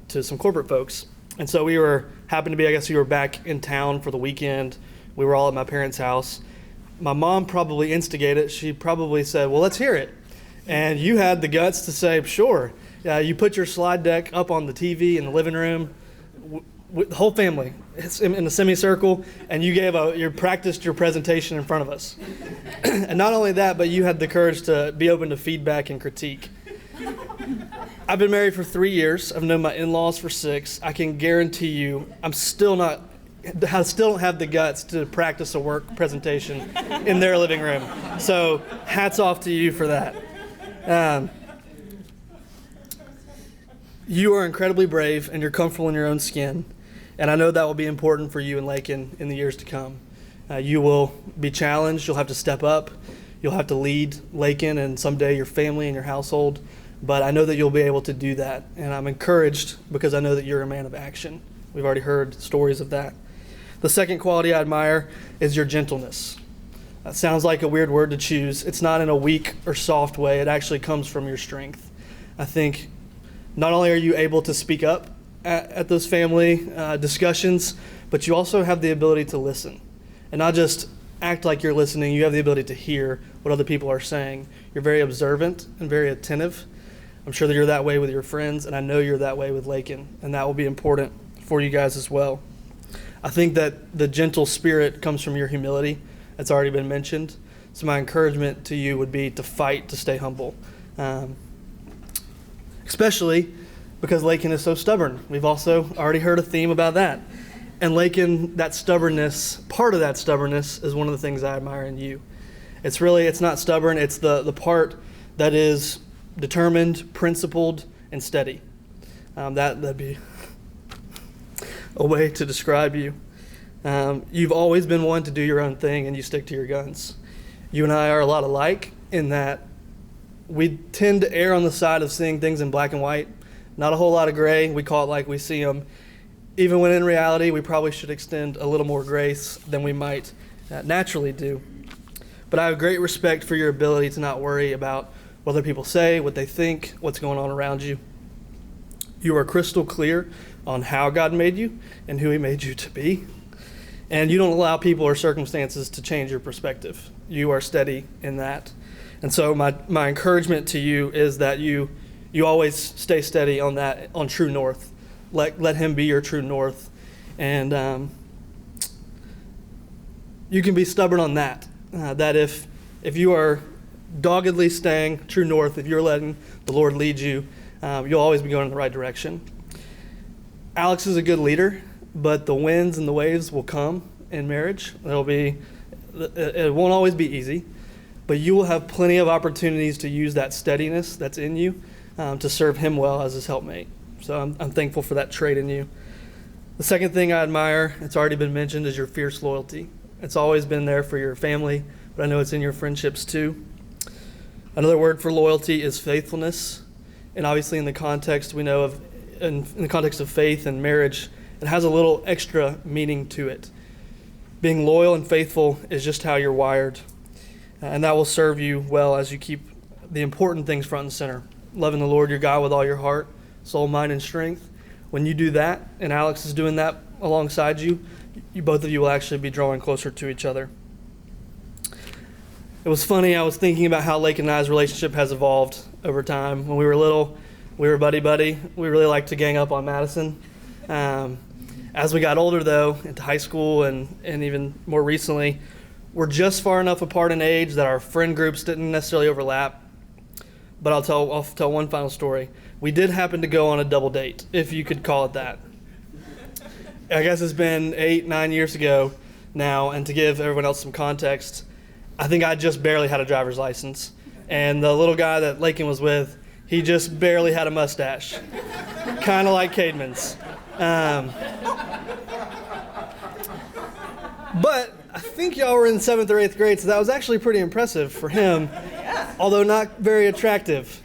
to some corporate folks. And so we happened to be, I guess we were back in town for the weekend. We were all at my parents' house. My mom probably instigated. She probably said, well, let's hear it. And you had the guts to say, sure. You put your slide deck up on the TV in the living room, with the whole family in a semicircle, and you practiced your presentation in front of us. And not only that, but you had the courage to be open to feedback and critique. I've been married for 3 years. I've known my in-laws for 6. I can guarantee you, I still don't have the guts to practice a work presentation in their living room. So hats off to you for that. You are incredibly brave and you're comfortable in your own skin. And I know that will be important for you and Laiken in the years to come. You will be challenged. You'll have to step up. You'll have to lead Laiken and someday your family and your household. But I know that you'll be able to do that. And I'm encouraged because I know that you're a man of action. We've already heard stories of that. The second quality I admire is your gentleness. That sounds like a weird word to choose. It's not in a weak or soft way. It actually comes from your strength. I think not only are you able to speak up at those family discussions, but you also have the ability to listen. And not just act like you're listening, you have the ability to hear what other people are saying. You're very observant and very attentive. I'm sure that you're that way with your friends, and I know you're that way with Laiken, and that will be important for you guys as well. I think that the gentle spirit comes from your humility. That's already been mentioned. So my encouragement to you would be to fight to stay humble. Especially because Laiken is so stubborn. We've also already heard a theme about that. And Laiken, that stubbornness, part of that stubbornness is one of the things I admire in you. It's not stubborn, it's the part that is determined, principled, and steady. That'd be a way to describe you. You've always been one to do your own thing and you stick to your guns. You and I are a lot alike in that we tend to err on the side of seeing things in black and white, not a whole lot of gray. We call it like we see them, even when in reality we probably should extend a little more grace than we might naturally do. But I have great respect for your ability to not worry about what other people say, what they think, what's going on around you. You are crystal clear on how God made you and who He made you to be. And you don't allow people or circumstances to change your perspective. You are steady in that. And so my encouragement to you is that you always stay steady on that, on true north. Let Him be your true north. And you can be stubborn on that. That if you are doggedly staying true north, if you're letting the Lord lead you, you'll always be going in the right direction. Alex is a good leader, but the winds and the waves will come in marriage. It won't always be easy, but you will have plenty of opportunities to use that steadiness that's in you to serve him well as his helpmate. So I'm thankful for that trait in you. The second thing I admire, it's already been mentioned, is your fierce loyalty. It's always been there for your family, but I know it's in your friendships too. Another word for loyalty is faithfulness. And obviously in the context we know of, in the context of faith and marriage, it has a little extra meaning to it. Being loyal and faithful is just how you're wired. And that will serve you well as you keep the important things front and center. Loving the Lord your God with all your heart, soul, mind, and strength. When you do that, and Alex is doing that alongside you, both of you will actually be drawing closer to each other. It was funny, I was thinking about how Laiken and I's relationship has evolved over time. When we were little, we were buddy-buddy. We really liked to gang up on Madison. As we got older, though, into high school and even more recently, we're just far enough apart in age that our friend groups didn't necessarily overlap. But I'll tell one final story. We did happen to go on a double date, if you could call it that. I guess it's been 8-9 years ago now, and to give everyone else some context, I think I just barely had a driver's license. And the little guy that Laiken was with, he just barely had a mustache. Kind of like Caedmon's. But I think y'all were in 7th or 8th grade, so that was actually pretty impressive for him, although not very attractive.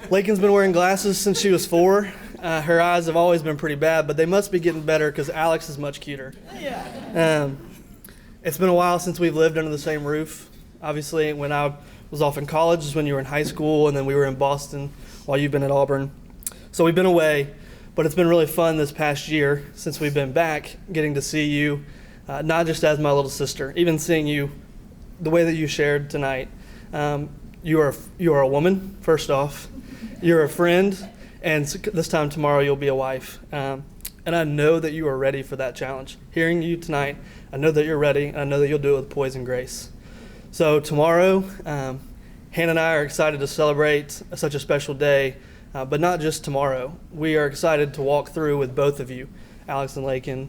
Laiken's been wearing glasses since she was 4. Her eyes have always been pretty bad, but they must be getting better because Alex is much cuter. It's been a while since we've lived under the same roof. Obviously, when I was off in college is when you were in high school, and then we were in Boston while you've been at Auburn. So we've been away, but it's been really fun this past year since we've been back, getting to see you, not just as my little sister, even seeing you the way that you shared tonight. You are a woman, first off. You're a friend, and this time tomorrow you'll be a wife. And I know that you are ready for that challenge. Hearing you tonight, I know that you're ready, and I know that you'll do it with poise and grace. So tomorrow, Hannah and I are excited to celebrate such a special day, but not just tomorrow. We are excited to walk through with both of you, Alex and Laiken,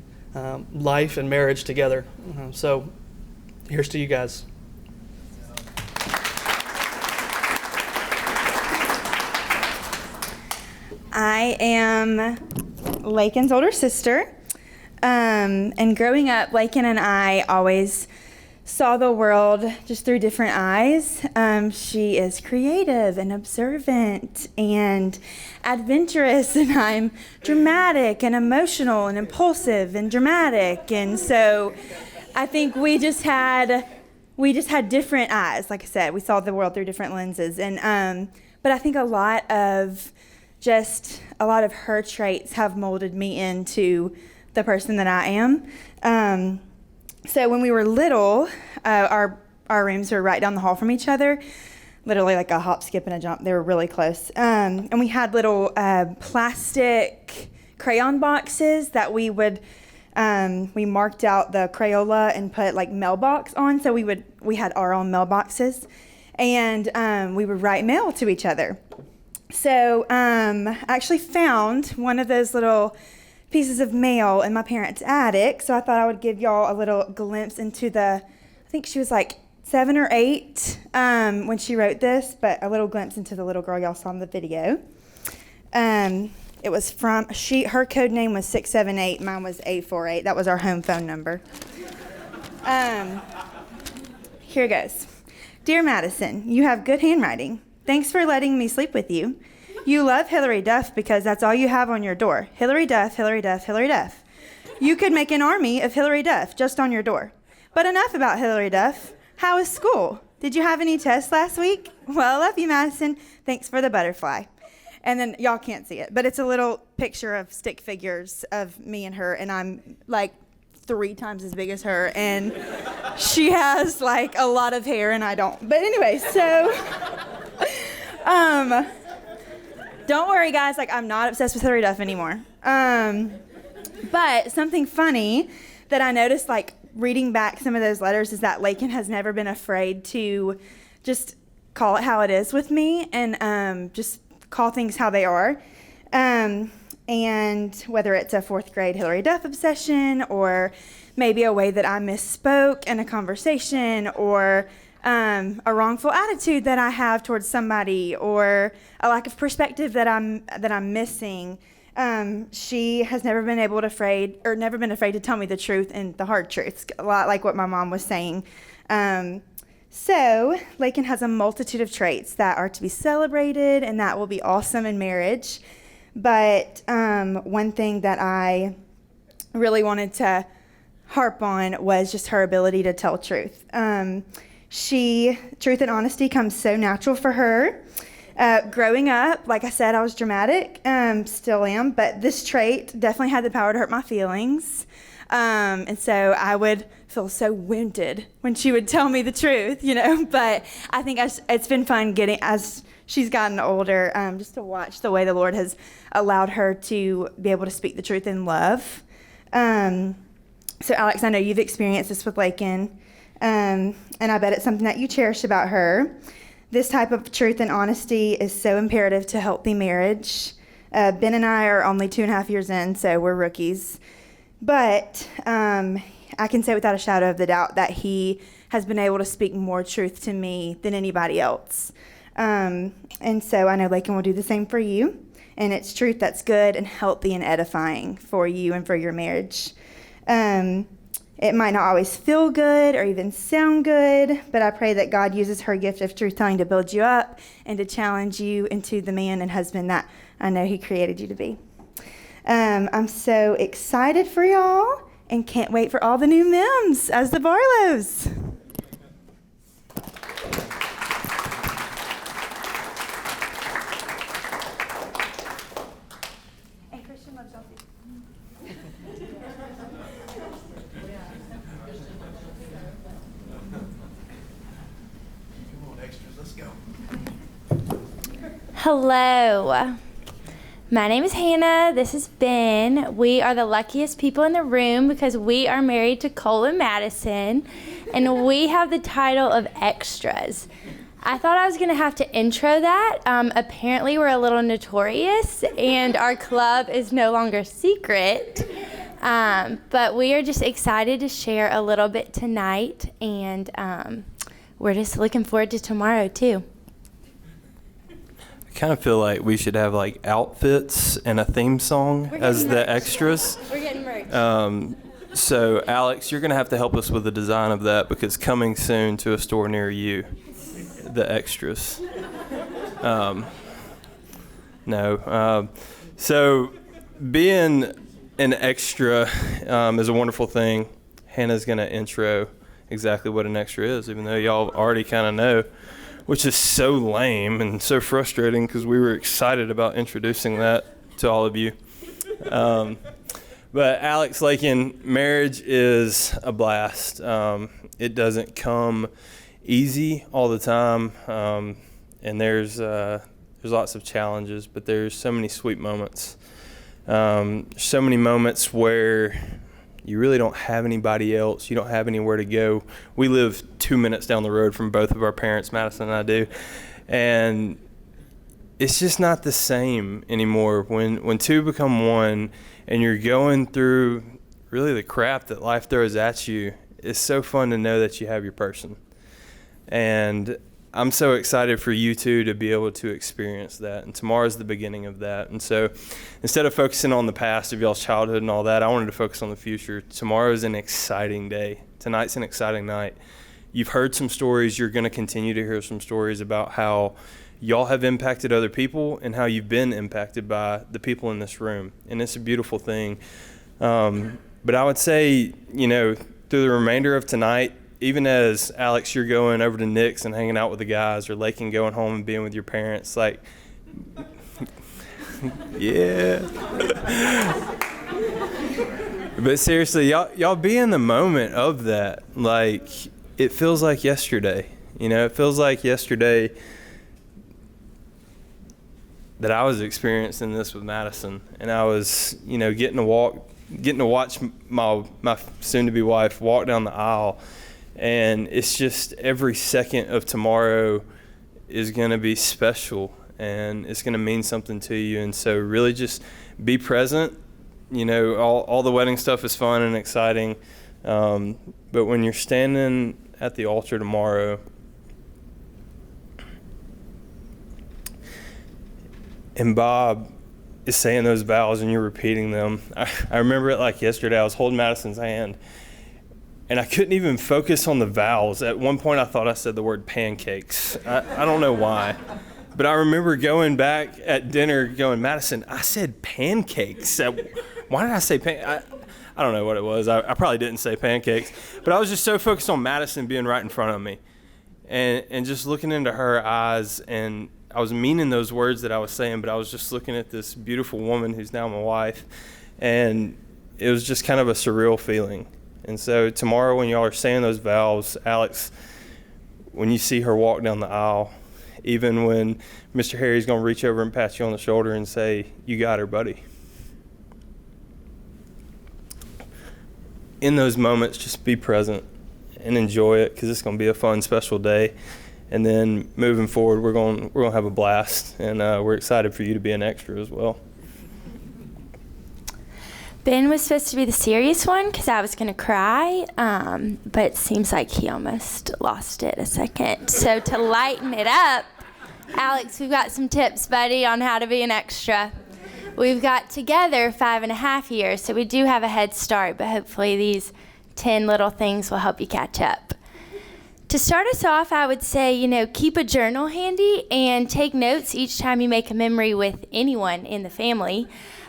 life and marriage together. So here's to you guys. I am Laiken's older sister, and growing up, Laiken and I always saw the world just through different eyes. She is creative and observant and adventurous, and I'm dramatic and emotional and impulsive and dramatic, and so I think we just had different eyes. Like I said, we saw the world through different lenses, and but I think a lot of her traits have molded me into the person that I am. So when we were little, our rooms were right down the hall from each other, literally like a hop, skip, and a jump. They were really close. And we had little plastic crayon boxes that we marked out the Crayola and put like mailbox on. So we had our own mailboxes, and we would write mail to each other. So I actually found one of those little pieces of mail in my parents' attic, so I thought I would give y'all a little glimpse into I think she was like 7 or 8 when she wrote this, but a little glimpse into the little girl y'all saw in the video. It was her code name was 678, mine was 848. That was our home phone number. Here goes. Dear Madison, you have good handwriting. Thanks for letting me sleep with you. You love Hillary Duff because that's all you have on your door. Hillary Duff, Hillary Duff, Hillary Duff. You could make an army of Hillary Duff just on your door. But enough about Hillary Duff. How is school? Did you have any tests last week? Well, I love you, Madison. Thanks for the butterfly. And then y'all can't see it, but it's a little picture of stick figures of me and her, and I'm like 3 times as big as her, and she has like a lot of hair and I don't. But anyway, so don't worry, guys. Like, I'm not obsessed with Hillary Duff anymore. But something funny that I noticed, like, reading back some of those letters is that Laiken has never been afraid to just call it how it is with me and just call things how they are. And whether it's a 4th grade Hillary Duff obsession, or maybe a way that I misspoke in a conversation, or a wrongful attitude that I have towards somebody, or a lack of perspective that I'm missing. She has never been afraid to tell me the truth and the hard truths, a lot like what my mom was saying. So Laiken has a multitude of traits that are to be celebrated and that will be awesome in marriage. But one thing that I really wanted to harp on was just her ability to tell truth. Truth and honesty comes so natural for her. Growing up, like I said, I was dramatic, still am, but this trait definitely had the power to hurt my feelings. And so I would feel so wounded when she would tell me the truth, but I think it's been fun as she's gotten older, just to watch the way the Lord has allowed her to be able to speak the truth in love. So Alex, I know you've experienced this with Laiken, and I bet it's something that you cherish about her. This type of truth and honesty is so imperative to healthy marriage. Ben and I are only 2.5 years in, so we're rookies. But I can say without a shadow of the doubt that he has been able to speak more truth to me than anybody else. And so I know Laiken will do the same for you. And it's truth that's good and healthy and edifying for you and for your marriage. It might not always feel good or even sound good, but I pray that God uses her gift of truth-telling to build you up and to challenge you into the man and husband that I know he created you to be. I'm so excited for y'all and can't wait for all the new Mims as the Barlows. And Christian loves y'all too. Hello. My name is Hannah. This is Ben. We are the luckiest people in the room because we are married to Cole and Madison, and we have the title of extras. I thought I was going to have to intro that. Apparently, we're a little notorious, and our club is no longer secret. But we are just excited to share a little bit tonight, and we're just looking forward to tomorrow, too. I kind of feel like we should have like outfits and a theme song as the extras. We're getting merch. So Alex, you're going to have to help us with the design of that because coming soon to a store near you, the extras. So being an extra is a wonderful thing. Hannah's going to intro exactly what an extra is, even though y'all already kind of know. Which is so lame and so frustrating because we were excited about introducing that to all of you. But Alex, Laiken, marriage is a blast. It doesn't come easy all the time, and there's lots of challenges, but there's so many sweet moments. So many moments where you really don't have anybody else. You don't have anywhere to go. We live 2 minutes down the road from both of our parents, Madison and I do. And it's just not the same anymore. When two become one and you're going through really the crap that life throws at you, it's so fun to know that you have your person. And I'm so excited for you two to be able to experience that. And tomorrow's the beginning of that. And so instead of focusing on the past of y'all's childhood and all that, I wanted to focus on the future. Tomorrow's an exciting day. Tonight's an exciting night. You've heard some stories. You're going to continue to hear some stories about how y'all have impacted other people and how you've been impacted by the people in this room. And it's a beautiful thing. But I would say, through the remainder of tonight, even as Alex, you're going over to Nick's and hanging out with the guys, or Laiken going home and being with your parents, like, yeah. But seriously, y'all be in the moment of that. Like, it feels like yesterday. It feels like yesterday that I was experiencing this with Madison, and I was, getting to watch my soon-to-be wife walk down the aisle. And it's just every second of tomorrow is going to be special. and it's going to mean something to you. And so really just be present. You know, all the wedding stuff is fun and exciting, but when you're standing at the altar tomorrow and Bob is saying those vows and you're repeating them, I remember it like yesterday. I was holding Madison's hand and I couldn't even focus on the vows. At one point I thought I said the word pancakes. I don't know why, but I remember going back at dinner going, Madison, I said pancakes. Why did I say pancakes? I don't know what it was. I probably didn't say pancakes, but I was just so focused on Madison being right in front of me and just looking into her eyes, and I was meaning those words that I was saying, but I was just looking at this beautiful woman who's now my wife, and it was just kind of a surreal feeling. And so tomorrow when y'all are saying those vows, Alex, when you see her walk down the aisle, even when Mr. Harry's going to reach over and pat you on the shoulder and say, you got her, buddy. In those moments, just be present and enjoy it, because it's going to be a fun, special day. And then moving forward, we're going to have a blast, and we're excited for you to be an extra as well. Ben was supposed to be the serious one because I was going to cry, but it seems like he almost lost it a second. So to lighten it up, Alex, we've got some tips, buddy, on how to be an extra. We've got together 5.5 years, so we do have a head start, but hopefully these 10 little things will help you catch up. To start us off, I would say, keep a journal handy and take notes each time you make a memory with anyone in the family.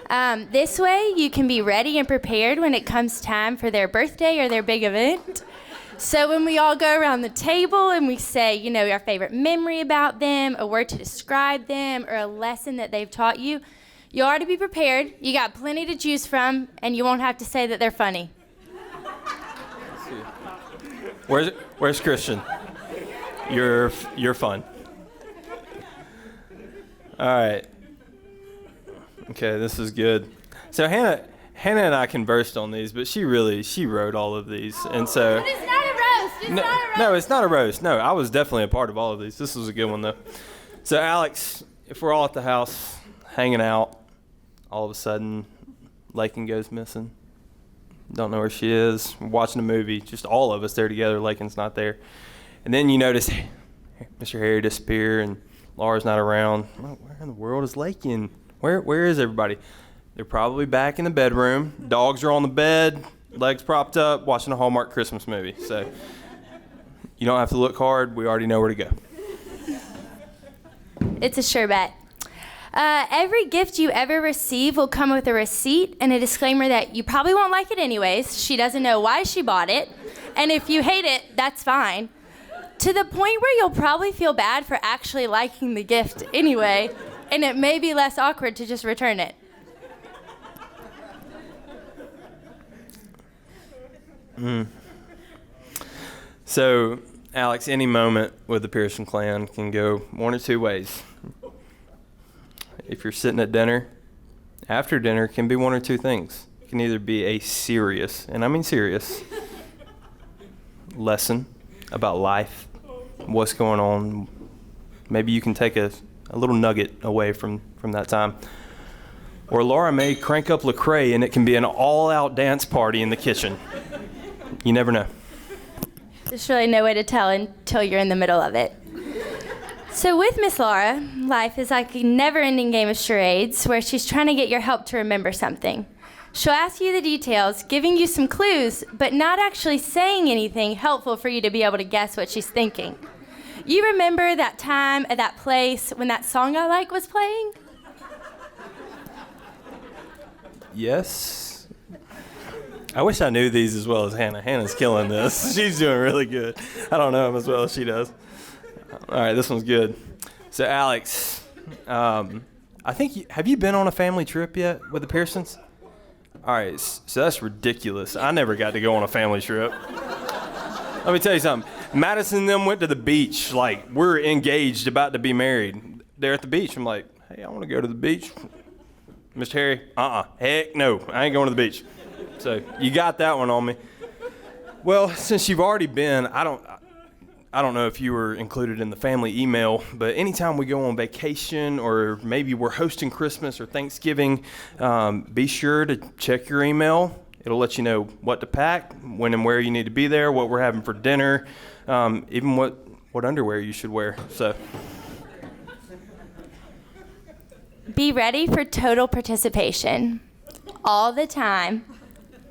This way, you can be ready and prepared when it comes time for their birthday or their big event. So when we all go around the table and we say, our favorite memory about them, a word to describe them, or a lesson that they've taught you, you ought to be prepared. You got plenty to choose from, and you won't have to say that they're funny. Where's Christian? You're fun. All right. Okay, this is good. So Hannah and I conversed on these, but she wrote all of these, and so. But it's not a roast. No, it's not a roast. No, I was definitely a part of all of these. This was a good one though. So Alex, if we're all at the house hanging out, all of a sudden, Laiken goes missing. Don't know where she is. We're watching a movie, just all of us there together. Laiken's not there. And then you notice Mr. Harry disappear and Laura's not around. Where in the world is Laiken? Where is everybody? They're probably back in the bedroom. Dogs are on the bed, legs propped up, watching a Hallmark Christmas movie. So you don't have to look hard. We already know where to go. It's a sure bet. Every gift you ever receive will come with a receipt and a disclaimer that you probably won't like it anyways. She doesn't know why she bought it. And if you hate it, that's fine. To the point where you'll probably feel bad for actually liking the gift anyway, and it may be less awkward to just return it. So, Alex, any moment with the Pearson clan can go one or two ways. If you're sitting at dinner, after dinner, it can be one or two things. It can either be a serious, and I mean serious, lesson about life, what's going on. Maybe you can take a little nugget away from that time. Or Laura may crank up Lecrae, and it can be an all-out dance party in the kitchen. You never know. There's really no way to tell until you're in the middle of it. So with Miss Laura, life is like a never-ending game of charades where she's trying to get your help to remember something. She'll ask you the details, giving you some clues, but not actually saying anything helpful for you to be able to guess what she's thinking. You remember that time at that place when that song I like was playing? Yes. I wish I knew these as well as Hannah. Hannah's killing this. She's doing really good. I don't know them as well as she does. All right, this one's good. So, Alex, I think have you been on a family trip yet with the Pearsons? All right, so that's ridiculous. I never got to go on a family trip. Let me tell you something. Madison and them went to the beach. Like, we're engaged, about to be married. They're at the beach. I'm like, hey, I want to go to the beach. Mr. Harry, heck no, I ain't going to the beach. So you got that one on me. Well, since you've already been, I don't know if you were included in the family email, but anytime we go on vacation or maybe we're hosting Christmas or Thanksgiving, be sure to check your email. It'll let you know what to pack, when and where you need to be there, what we're having for dinner, even what underwear you should wear. So, be ready for total participation. All the time,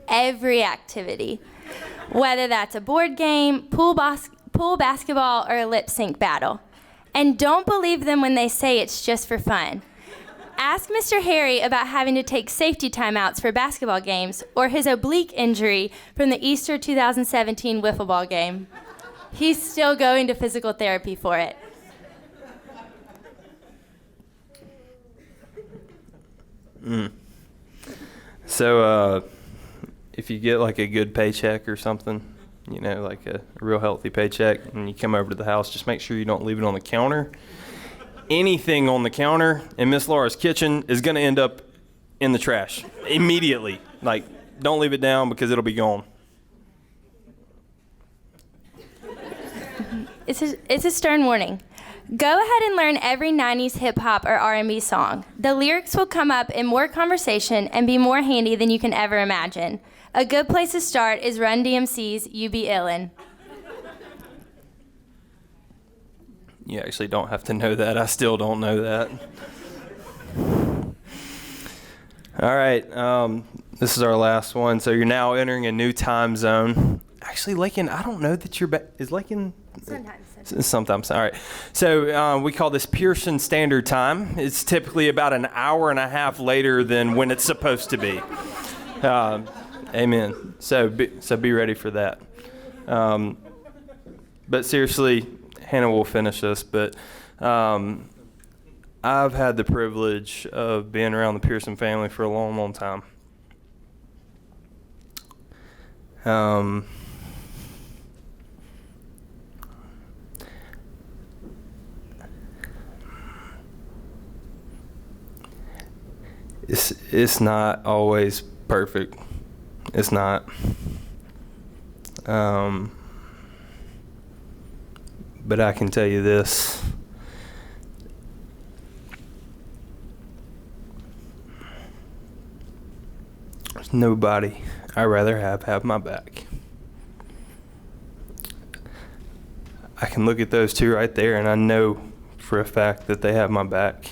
every activity. Whether that's a board game, pool basketball, or a lip sync battle. And don't believe them when they say it's just for fun. Ask Mr. Harry about having to take safety timeouts for basketball games or his oblique injury from the Easter 2017 wiffle ball game. He's still going to physical therapy for it. So, if you get like a good paycheck or something, you know, like a real healthy paycheck, and you come over to the house, just make sure you don't leave it on the counter. Anything on the counter in Miss Laura's kitchen is going to end up in the trash immediately. Like, don't leave it down because it'll be gone. It's a stern warning. Go ahead and learn every 90s hip-hop or R&B song. The lyrics will come up in more conversation and be more handy than you can ever imagine. A good place to start is Run DMC's You Be Illin'. You actually don't have to know that. I still don't know that. All right, this is our last one. So you're now entering a new time zone. Actually, Laiken, I don't know that you're back. Is Laiken? Sometimes. All right. So we call this Pearson Standard Time. It's typically about an hour and a half later than when it's supposed to be. Amen. So be ready for that. But seriously, Hannah will finish this, but I've had the privilege of being around the Pearson family for a long, long time. It's not always perfect. It's not. But I can tell you this. There's nobody I'd rather have my back. I can look at those two right there and I know for a fact that they have my back.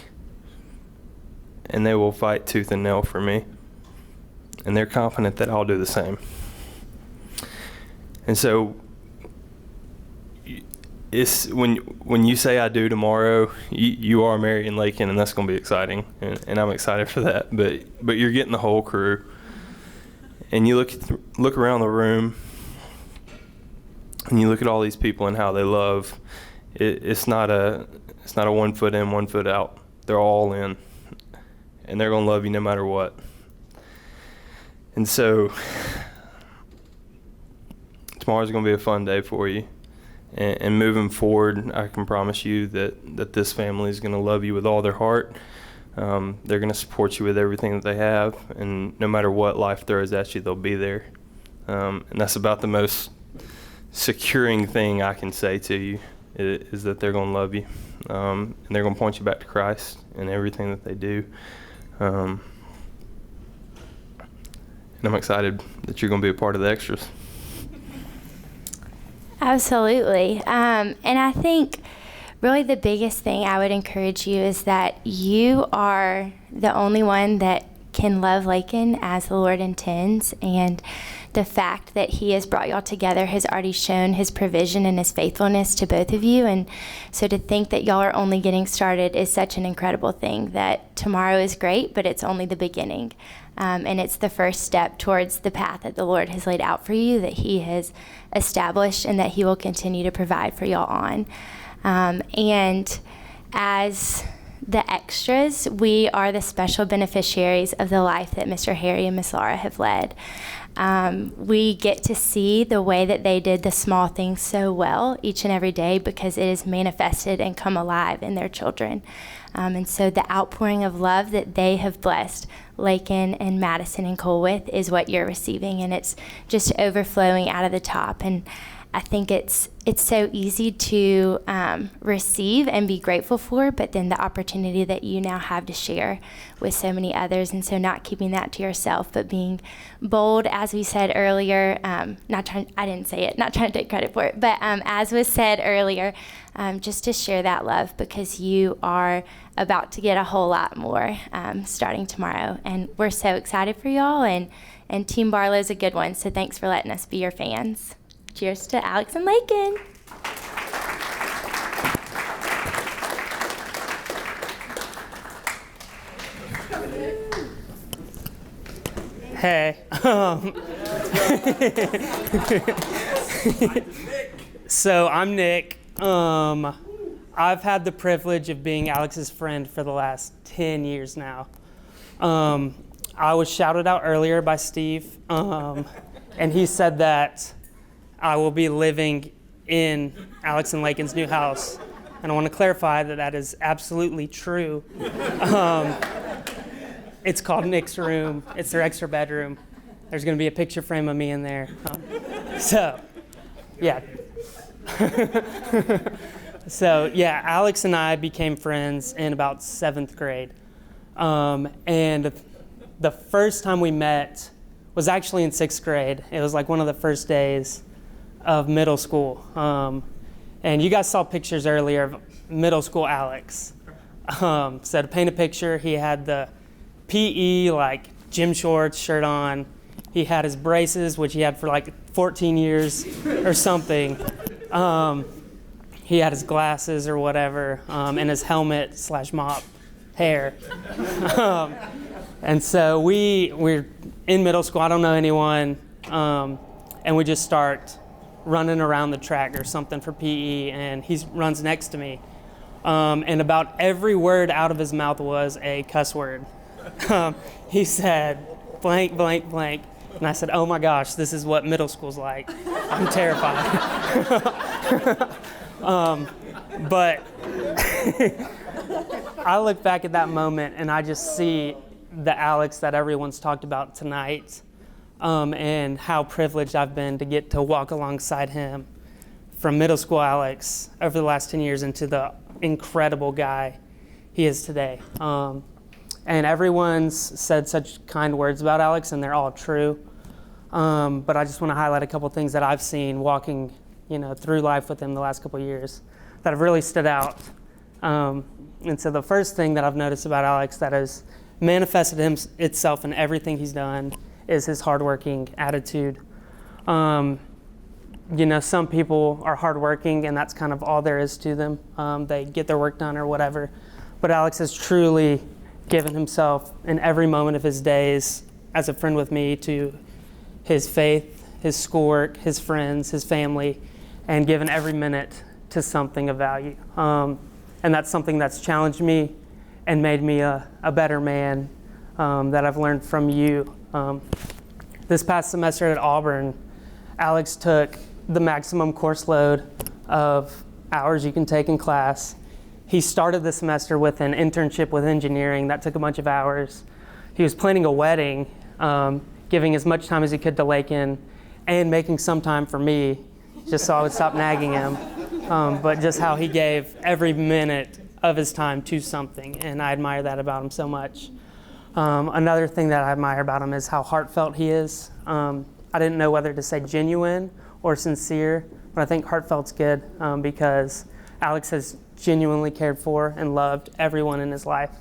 And they will fight tooth and nail for me. And they're confident that I'll do the same. And so it's when you say I do tomorrow, you are marrying Laiken, and that's going to be exciting, and I'm excited for that. But you're getting the whole crew, and you look around the room, and you look at all these people and how they love. It's not a 1 foot in, 1 foot out. They're all in, and they're going to love you no matter what. And so tomorrow's going to be a fun day for you. And moving forward, I can promise you that this family is going to love you with all their heart. They're going to support you with everything that they have. And no matter what life throws at you, they'll be there. And that's about the most securing thing I can say to you, is that they're going to love you. And they're going to point you back to Christ in everything that they do. And I'm excited that you're going to be a part of the extras. Absolutely. And I think really the biggest thing I would encourage you is that you are the only one that can love Laiken as the Lord intends. And the fact that he has brought y'all together has already shown his provision and his faithfulness to both of you. And so to think that y'all are only getting started is such an incredible thing, that tomorrow is great, but it's only the beginning. And it's the first step towards the path that the Lord has laid out for you, that he has established, and that he will continue to provide for y'all on. And as the extras, we are the special beneficiaries of the life that Mr. Harry and Miss Laura have led. We get to see the way that they did the small things so well each and every day, because it is manifested and come alive in their children. And so the outpouring of love that they have blessed Laiken and Madison and Cole with is what you're receiving, and it's just overflowing out of the top. And I think it's so easy to receive and be grateful for, but then the opportunity that you now have to share with so many others, and so not keeping that to yourself, but being bold, as we said earlier. I didn't say it, not trying to take credit for it, but as was said earlier, just to share that love, because you are about to get a whole lot more starting tomorrow, and we're so excited for y'all, and Team Barlow's a good one, so thanks for letting us be your fans. Cheers to Alex and Laiken. Hey. So I'm Nick. I've had the privilege of being Alex's friend for the last 10 years now. I was shouted out earlier by Steve, and he said that I will be living in Alex and Laiken's new house. And I want to clarify that that is absolutely true. It's called Nick's room. It's their extra bedroom. There's going to be a picture frame of me in there. Yeah. So, yeah, Alex and I became friends in about 7th grade. And the first time we met was actually in 6th grade. It was like one of the first days of middle school. And you guys saw pictures earlier of middle school Alex. So to paint a picture, he had the PE, like gym shorts, shirt on. He had his braces, which he had for like 14 years or something. He had his glasses or whatever, and his helmet / mop hair. And so we're in middle school. I don't know anyone. And we just start running around the track or something for PE, and he runs next to me. And about every word out of his mouth was a cuss word. He said, blank, blank, blank. And I said, oh my gosh, this is what middle school's like. I'm terrified. But I look back at that moment and I just see the Alex that everyone's talked about tonight, and how privileged I've been to get to walk alongside him from middle school Alex over the last 10 years into the incredible guy he is today. And everyone's said such kind words about Alex, and they're all true. But I just want to highlight a couple things that I've seen walking, through life with him the last couple of years that have really stood out. And so the first thing that I've noticed about Alex that has manifested itself in everything he's done is his hardworking attitude. Some people are hardworking, and that's kind of all there is to them. They get their work done or whatever. But Alex has truly given himself in every moment of his days as a friend with me to his faith, his schoolwork, his friends, his family, and given every minute to something of value. And that's something that's challenged me and made me a better man, that I've learned from you. This past semester at Auburn, Alex took the maximum course load of hours you can take in class. He started the semester with an internship with engineering that took a bunch of hours. He was planning a wedding, giving as much time as he could to Laiken, and making some time for me, just so I would stop nagging him. But just how he gave every minute of his time to something, and I admire that about him so much. Another thing that I admire about him is how heartfelt he is. I didn't know whether to say genuine or sincere, but I think heartfelt's good, because Alex has genuinely cared for and loved everyone in his life.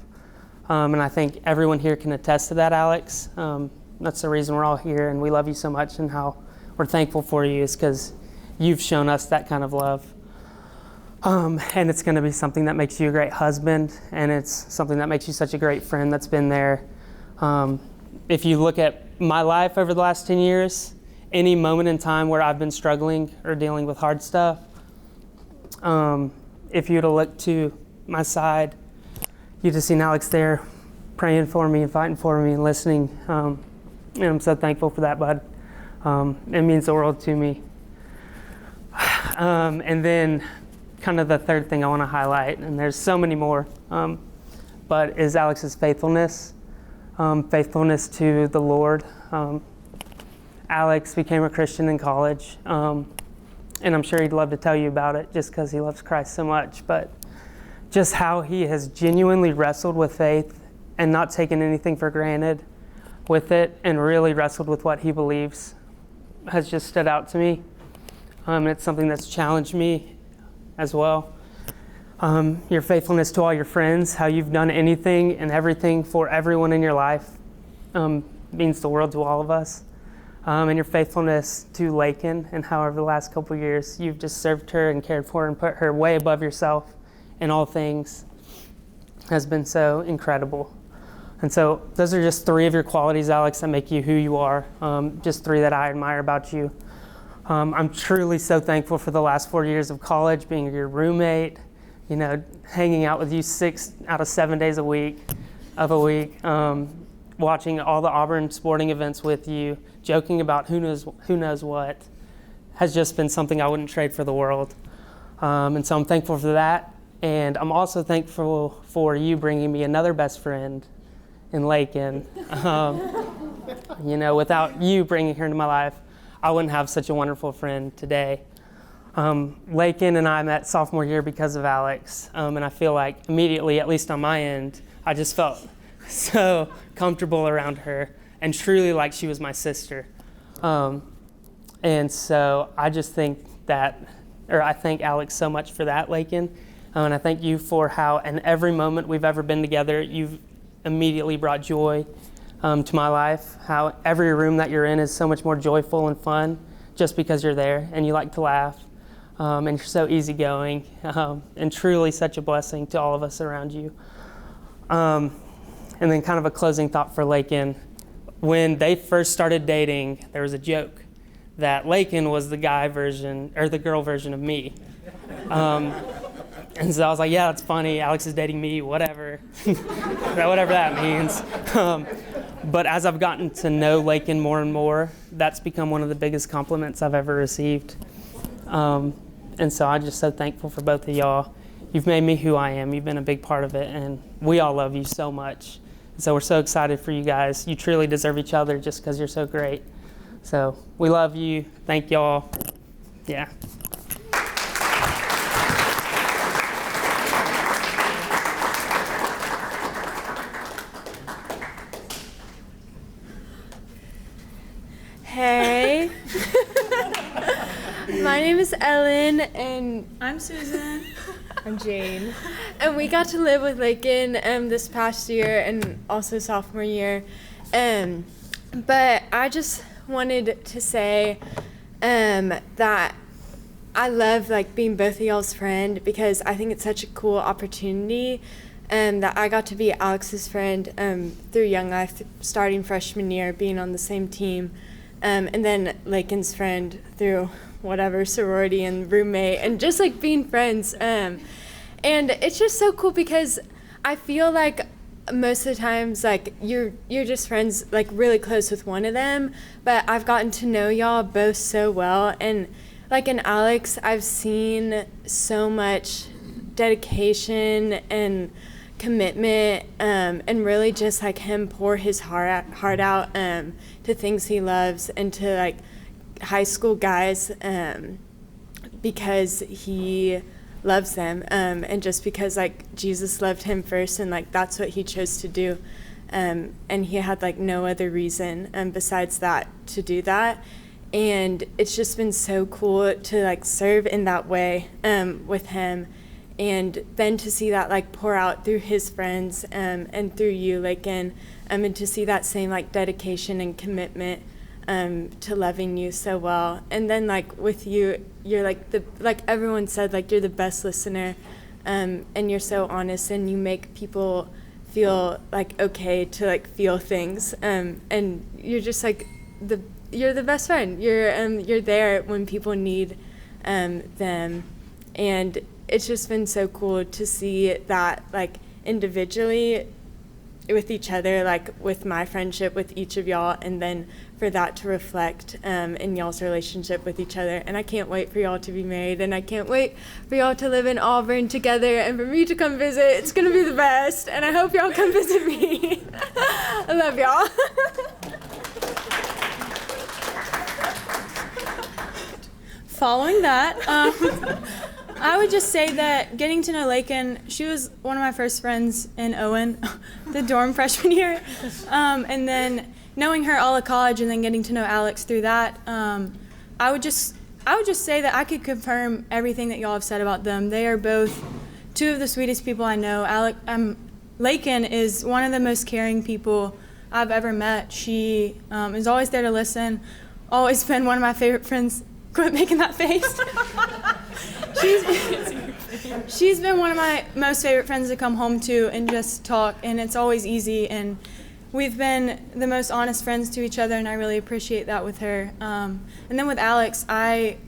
And I think everyone here can attest to that, Alex. That's the reason we're all here, and we love you so much, and how we're thankful for you is because you've shown us that kind of love. And it's going to be something that makes you a great husband, and it's something that makes you such a great friend that's been there. If you look at my life over the last 10 years, any moment in time where I've been struggling or dealing with hard stuff, if you were to look to my side, you'd have seen Alex there praying for me and fighting for me and listening. And I'm so thankful for that, bud. It means the world to me. And then kind of the third thing I want to highlight, and there's so many more, but is Alex's faithfulness. Faithfulness to the Lord. Alex became a Christian in college, and I'm sure he'd love to tell you about it just because he loves Christ so much, but just how he has genuinely wrestled with faith and not taken anything for granted with it, and really wrestled with what he believes has just stood out to me. And it's something that's challenged me as well. Your faithfulness to all your friends, how you've done anything and everything for everyone in your life, means the world to all of us. And your faithfulness to Laiken, and how over the last couple of years you've just served her and cared for her and put her way above yourself in all things, has been so incredible. And so those are just 3 of your qualities, Alex, that make you who you are. Just 3 that I admire about you. I'm truly so thankful for the last 4 years of college, being your roommate, hanging out with you 6 out of 7 days a week, watching all the Auburn sporting events with you, joking about who knows what, has just been something I wouldn't trade for the world. And so I'm thankful for that. And I'm also thankful for you bringing me another best friend in Laiken. Without you bringing her into my life, I wouldn't have such a wonderful friend today. Laiken and I met sophomore year because of Alex, and I feel like immediately, at least on my end, I just felt so comfortable around her and truly like she was my sister. And so I just think I thank Alex so much for that, Laiken, and I thank you for how in every moment we've ever been together, you've immediately brought joy to my life, how every room that you're in is so much more joyful and fun just because you're there and you like to laugh, and you're so easygoing, and truly such a blessing to all of us around you. And then kind of a closing thought for Laiken. When they first started dating, there was a joke that Laiken was the guy version or the girl version of me. And so I was like, yeah, that's funny. Alex is dating me, whatever. Whatever that means. But as I've gotten to know Laiken more and more, that's become one of the biggest compliments I've ever received. And so I'm just so thankful for both of y'all. You've made me who I am. You've been a big part of it, and we all love you so much. And so we're so excited for you guys. You truly deserve each other just because you're so great. So we love you. Thank y'all. Yeah. Hey. My name is Ellen, and I'm Susan. I'm Jane. And we got to live with Laiken this past year and also sophomore year. But I just wanted to say that I love being both of y'all's friend, because I think it's such a cool opportunity that I got to be Alex's friend through Young Life, starting freshman year, being on the same team. And then Laiken's friend through whatever sorority and roommate, and just being friends. And it's just so cool because I feel like most of the times you're just friends really close with one of them, but I've gotten to know y'all both so well. And in Alex, I've seen so much dedication and commitment, and really just him pour his heart out to things he loves, and to high school guys, because he loves them, and just because Jesus loved him first, and that's what he chose to do, and he had no other reason besides that to do that. And it's just been so cool to serve in that way with him. And then to see that pour out through his friends, and through you, Laiken, and to see that same dedication and commitment to loving you so well. And then with you, you're everyone said, you're the best listener, and you're so honest, and you make people feel okay to feel things, and you're just you're the best friend. You're there when people need them. And it's just been so cool to see that individually with each other, with my friendship with each of y'all, and then for that to reflect in y'all's relationship with each other. And I can't wait for y'all to be married, and I can't wait for y'all to live in Auburn together, and for me to come visit. It's gonna be the best, and I hope y'all come visit me. I love y'all. following that, I would just say that getting to know Laiken, she was one of my first friends in Owen, the dorm freshman year. And then knowing her all of college and then getting to know Alex through that, I would just say that I could confirm everything that y'all have said about them. They are both two of the sweetest people I know. Laiken is one of the most caring people I've ever met. She is always there to listen, always been one of my favorite friends. Quit making that face. She's been one of my most favorite friends to come home to and just talk, and it's always easy, and we've been the most honest friends to each other, and I really appreciate that with her. And then with Alex, I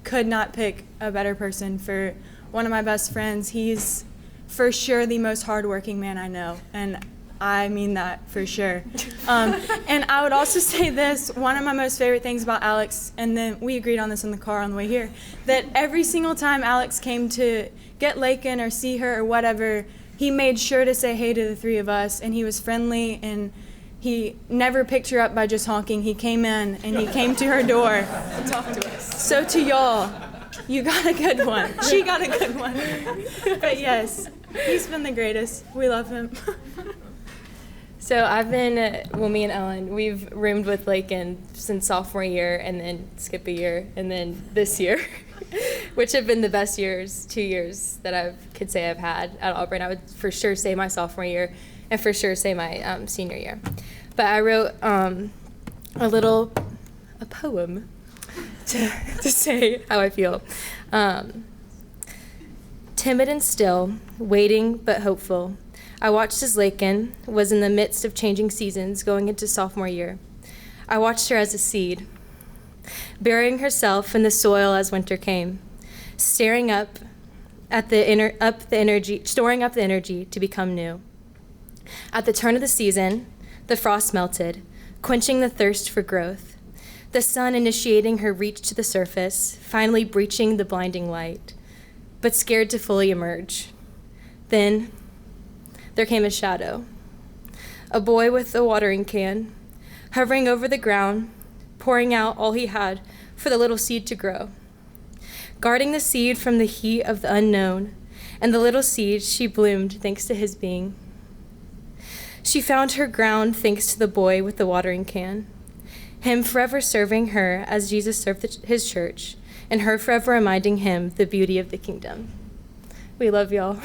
could not pick a better person for one of my best friends. He's for sure the most hardworking man I know, and I mean that for sure. And I would also say this, one of my most favorite things about Alex, and then we agreed on this in the car on the way here, that every single time Alex came to get Laiken or see her or whatever, he made sure to say hey to the three of us, and he was friendly, and he never picked her up by just honking. He came in, and he came to her door to talk to us. So to y'all, you got a good one. She got a good one. But yes, he's been the greatest. We love him. So I've been, me and Ellen, we've roomed with Laiken since sophomore year, and then skip a year, and then this year, which have been the best 2 years that I could say I've had at Auburn. I would for sure say my sophomore year, and for sure say my senior year. But I wrote a poem to say how I feel. Timid and still, waiting but hopeful, I watched as Laiken was in the midst of changing seasons going into sophomore year. I watched her as a seed, burying herself in the soil as winter came, storing up the energy to become new. At the turn of the season, the frost melted, quenching the thirst for growth, the sun initiating her reach to the surface, finally breaching the blinding light, but scared to fully emerge. Then there came a shadow, a boy with a watering can, hovering over the ground, pouring out all he had for the little seed to grow, guarding the seed from the heat of the unknown, and the little seed she bloomed thanks to his being. She found her ground thanks to the boy with the watering can, him forever serving her as Jesus served his church, and her forever reminding him the beauty of the kingdom. We love y'all.